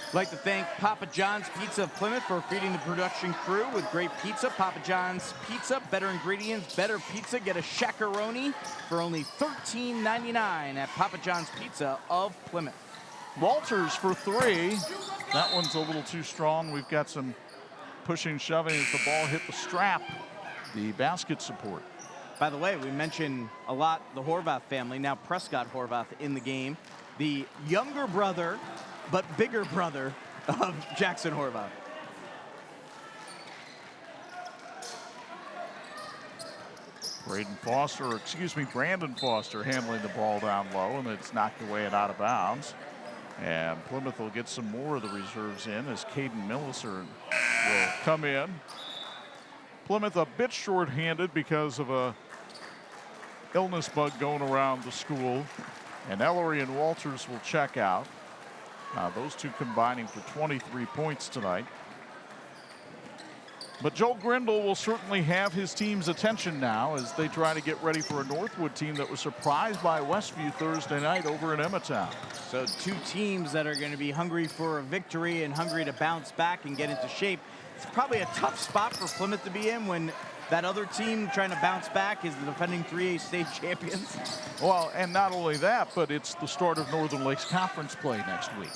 Speaker 2: I'd like to thank Papa John's Pizza of Plymouth for feeding the production crew with great pizza. Papa John's Pizza, better ingredients, better pizza. Get a shakaroni for only $13.99 at Papa John's Pizza of Plymouth.
Speaker 1: Walters for 3. That one's a little too strong. We've got some pushing, shoving as the ball hit the strap, the basket support.
Speaker 2: By the way, we mentioned a lot the Horvath family, now Prescott Horvath in the game. The younger brother, but bigger brother of Jackson Horvath.
Speaker 1: Brandon Foster handling the ball down low, and it's knocked away and out of bounds. And Plymouth will get some more of the reserves in as Caden Milliser will come in. Plymouth a bit short-handed because of a illness bug going around the school. And Ellery and Walters will check out. Those two combining for 23 points tonight. But Joe Grindle will certainly have his team's attention now as they try to get ready for a Northwood team that was surprised by Westview Thursday night over in Emmetown.
Speaker 2: So two teams that are going to be hungry for a victory and hungry to bounce back and get into shape. It's probably a tough spot for Plymouth to be in when that other team trying to bounce back is the defending 3A state champions.
Speaker 1: Well, and not only that, but it's the start of Northern Lakes Conference play next week.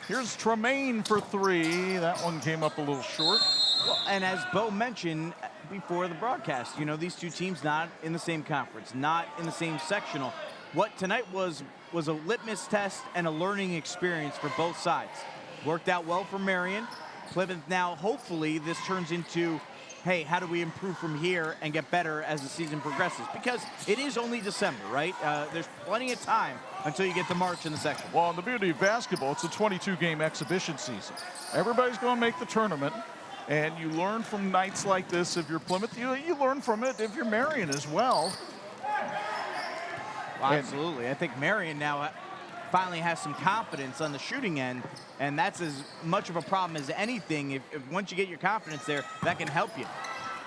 Speaker 1: Here's Tremaine for 3. That one came up a little short.
Speaker 2: Well, and as Bo mentioned before the broadcast, you know, these two teams not in the same conference, not in the same sectional. What tonight was a litmus test and a learning experience for both sides. Worked out well for Marian. Plymouth now, hopefully, this turns into, hey, how do we improve from here and get better as the season progresses? Because it is only December, right? There's plenty of time until you get to March in the section.
Speaker 1: Well, and the beauty of basketball, it's a 22-game exhibition season. Everybody's going to make the tournament, and you learn from nights like this. If you're Plymouth, you learn from it if you're Marian as well.
Speaker 2: Absolutely. I think Marian now finally has some confidence on the shooting end, and that's as much of a problem as anything. If once you get your confidence there, that can help you.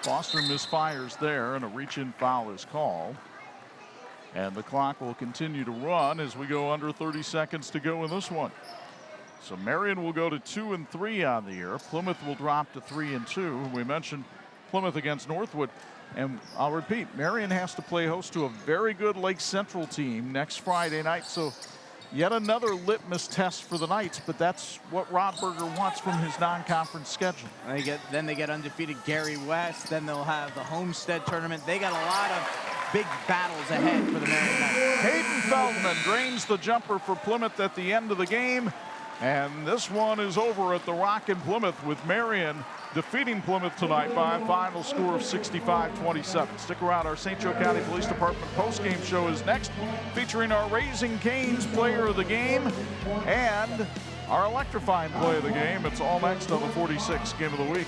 Speaker 1: Foster misfires there, and a reach-in foul is called. And the clock will continue to run as we go under 30 seconds to go in this one. So Marian will go to 2 and 3 on the year. Plymouth will drop to 3 and 2. We mentioned Plymouth against Northwood. And I'll repeat, Marian has to play host to a very good Lake Central team next Friday night. So yet another litmus test for the Knights, but that's what Rod Berger wants from his non-conference schedule.
Speaker 2: Then they get undefeated Gary West. Then they'll have the Homestead tournament. They got a lot of big battles ahead for the Marian Knights.
Speaker 1: Hayden Feldman drains the jumper for Plymouth at the end of the game. And this one is over at the Rock in Plymouth with Marian defeating Plymouth tonight by a final score of 65-27. Stick around. Our St. Joe County Police Department postgame show is next, featuring our Raising Cane's player of the game and our electrifying play of the game. It's all next on the 46 Game of the Week.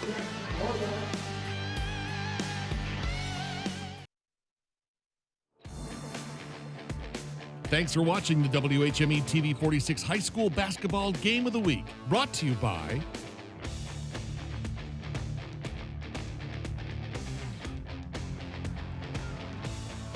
Speaker 4: Thanks for watching the WHME TV 46 High School Basketball Game of the Week, brought to you by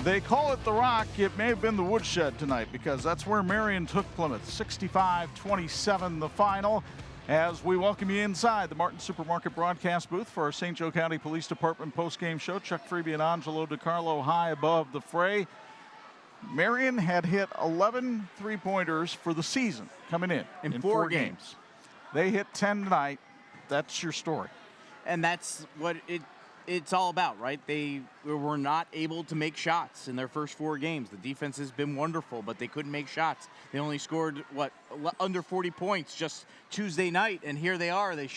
Speaker 1: They call it the Rock. It may have been the Woodshed tonight because that's where Marian took Plymouth. 65-27 the final. As we welcome you inside the Martin Supermarket broadcast booth for our St. Joe County Police Department postgame show. Chuck Freeby and Angelo DiCarlo high above the fray. Marian had hit 11 three-pointers for the season coming in four games. They hit 10 tonight. That's your story.
Speaker 2: And that's what it's all about, right? They were not able to make shots in their first 4 games. The defense has been wonderful, but they couldn't make shots. They only scored, under 40 points just Tuesday night, and here they are. They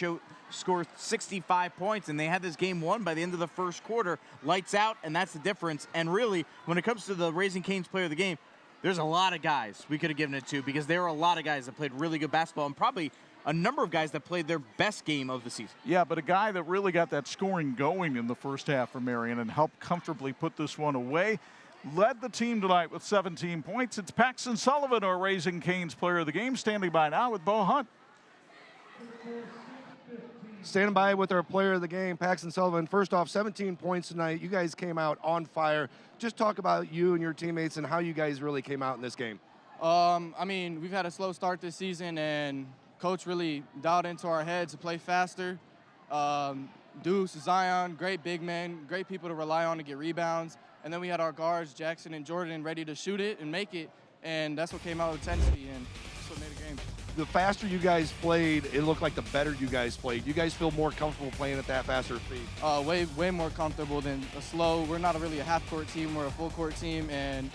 Speaker 2: scored 65 points, and they had this game won by the end of the first quarter. Lights out, and that's the difference. And really, when it comes to the Raising Cane's player of the game, there's a lot of guys we could have given it to because there were a lot of guys that played really good basketball and probably a number of guys that played their best game of the season.
Speaker 1: Yeah, but a guy that really got that scoring going in the first half for Marian and helped comfortably put this one away, led the team tonight with 17 points. It's Paxton Sullivan, our Raising Cane's player of the game, standing by now with Bo Hunt.
Speaker 3: Standing by with our player of the game, Paxton Sullivan. First off, 17 points tonight. You guys came out on fire. Just talk about you and your teammates and how you guys really came out in this game.
Speaker 8: I mean, we've had a slow start this season, and Coach really dialed into our heads to play faster. Deuce, Zion, great big men, great people to rely on to get rebounds. And then we had our guards, Jackson and Jordan, ready to shoot it and make it. And that's what came out with intensity, and that's what made the game.
Speaker 3: The faster you guys played, it looked like the better you guys played. You guys feel more comfortable playing at that faster speed?
Speaker 8: Way more comfortable than a slow. We're not really a half-court team. We're a full-court team, and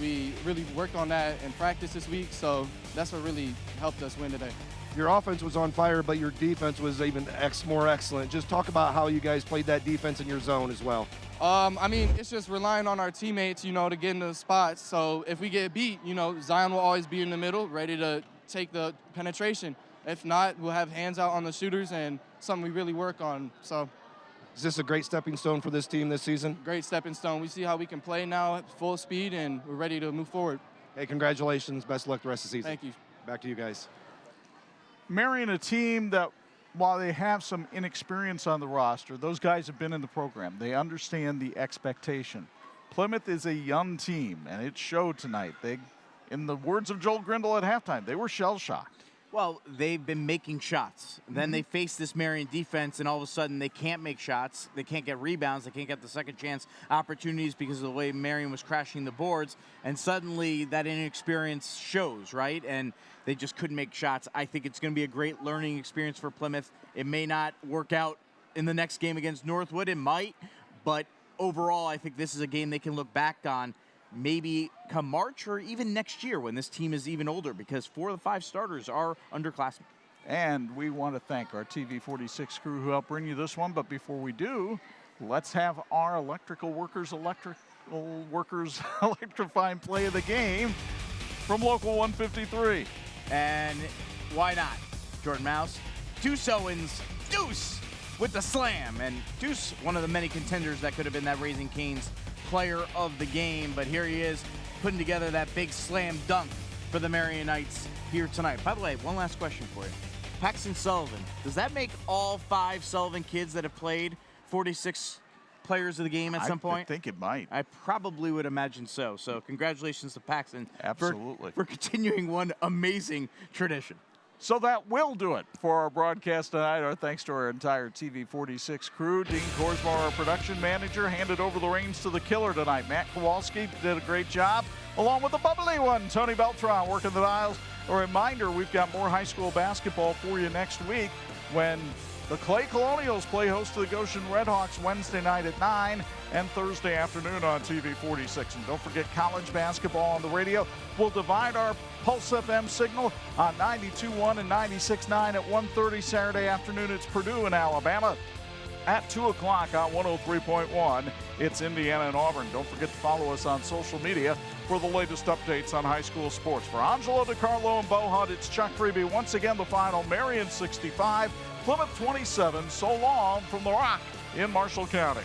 Speaker 8: we really worked on that in practice this week. So that's what really helped us win today.
Speaker 3: Your offense was on fire, but your defense was even more excellent. Just talk about how you guys played that defense in your zone as well.
Speaker 8: I mean, it's just relying on our teammates, to get in the spots. So if we get beat, Zion will always be in the middle, ready to take the penetration. If not, we'll have hands out on the shooters, and something we really work on. So,
Speaker 3: is this a great stepping stone for this team this season?
Speaker 8: Great stepping stone. We see how we can play now at full speed, and we're ready to move forward.
Speaker 3: Hey, congratulations. Best of luck the rest of the season.
Speaker 8: Thank you.
Speaker 3: Back to you guys.
Speaker 1: Marian, a team that, while they have some inexperience on the roster, those guys have been in the program. They understand the expectation. Plymouth is a young team, and it showed tonight. In the words of Joel Grindle at halftime, they were shell-shocked.
Speaker 2: Well, they've been making shots. Then they face this Marian defense, and all of a sudden they can't make shots. They can't get rebounds. They can't get the second chance opportunities because of the way Marian was crashing the boards. And suddenly that inexperience shows, right? And they just couldn't make shots. I think it's going to be a great learning experience for Plymouth. It may not work out in the next game against Northwood. It might. But overall, I think this is a game they can look back on maybe come March or even next year when this team is even older, because 4 of the 5 starters are underclassmen.
Speaker 1: And we want to thank our TV 46 crew who helped bring you this one. But before we do, let's have our electrifying play of the game from Local 153.
Speaker 2: And why not? Jordan Mouse, Deuce Owens, Deuce with the slam. And Deuce, one of the many contenders that could have been that Raising Cane's player of the game, but here he is putting together that big slam dunk for the Marianites here tonight. By the way, one last question for you. Paxton Sullivan, does that make all 5 Sullivan kids that have played 46 players of the game at some point?
Speaker 1: I think it might.
Speaker 2: I probably would imagine so. So congratulations to Paxton.
Speaker 1: Absolutely.
Speaker 2: For continuing one amazing tradition.
Speaker 1: So that will do it for our broadcast tonight. Our thanks to our entire TV 46 crew. Dean Korsmar, our production manager, handed over the reins to the killer tonight. Matt Kowalski did a great job, along with the bubbly one, Tony Beltran, working the dials. A reminder, we've got more high school basketball for you next week when the Clay Colonials play host to the Goshen Redhawks Wednesday night at 9 and Thursday afternoon on TV 46. And don't forget college basketball on the radio. We'll divide our Pulse FM signal on 92.1 and 96.9 at 1:30 Saturday afternoon. It's Purdue in Alabama. At 2 o'clock on 103.1, it's Indiana and Auburn. Don't forget to follow us on social media for the latest updates on high school sports. For Angelo DiCarlo and Bo Hunt, it's Chuck Freeby. Once again, the final, Marian 65, Plymouth 27. So long from the Rock in Marshall County.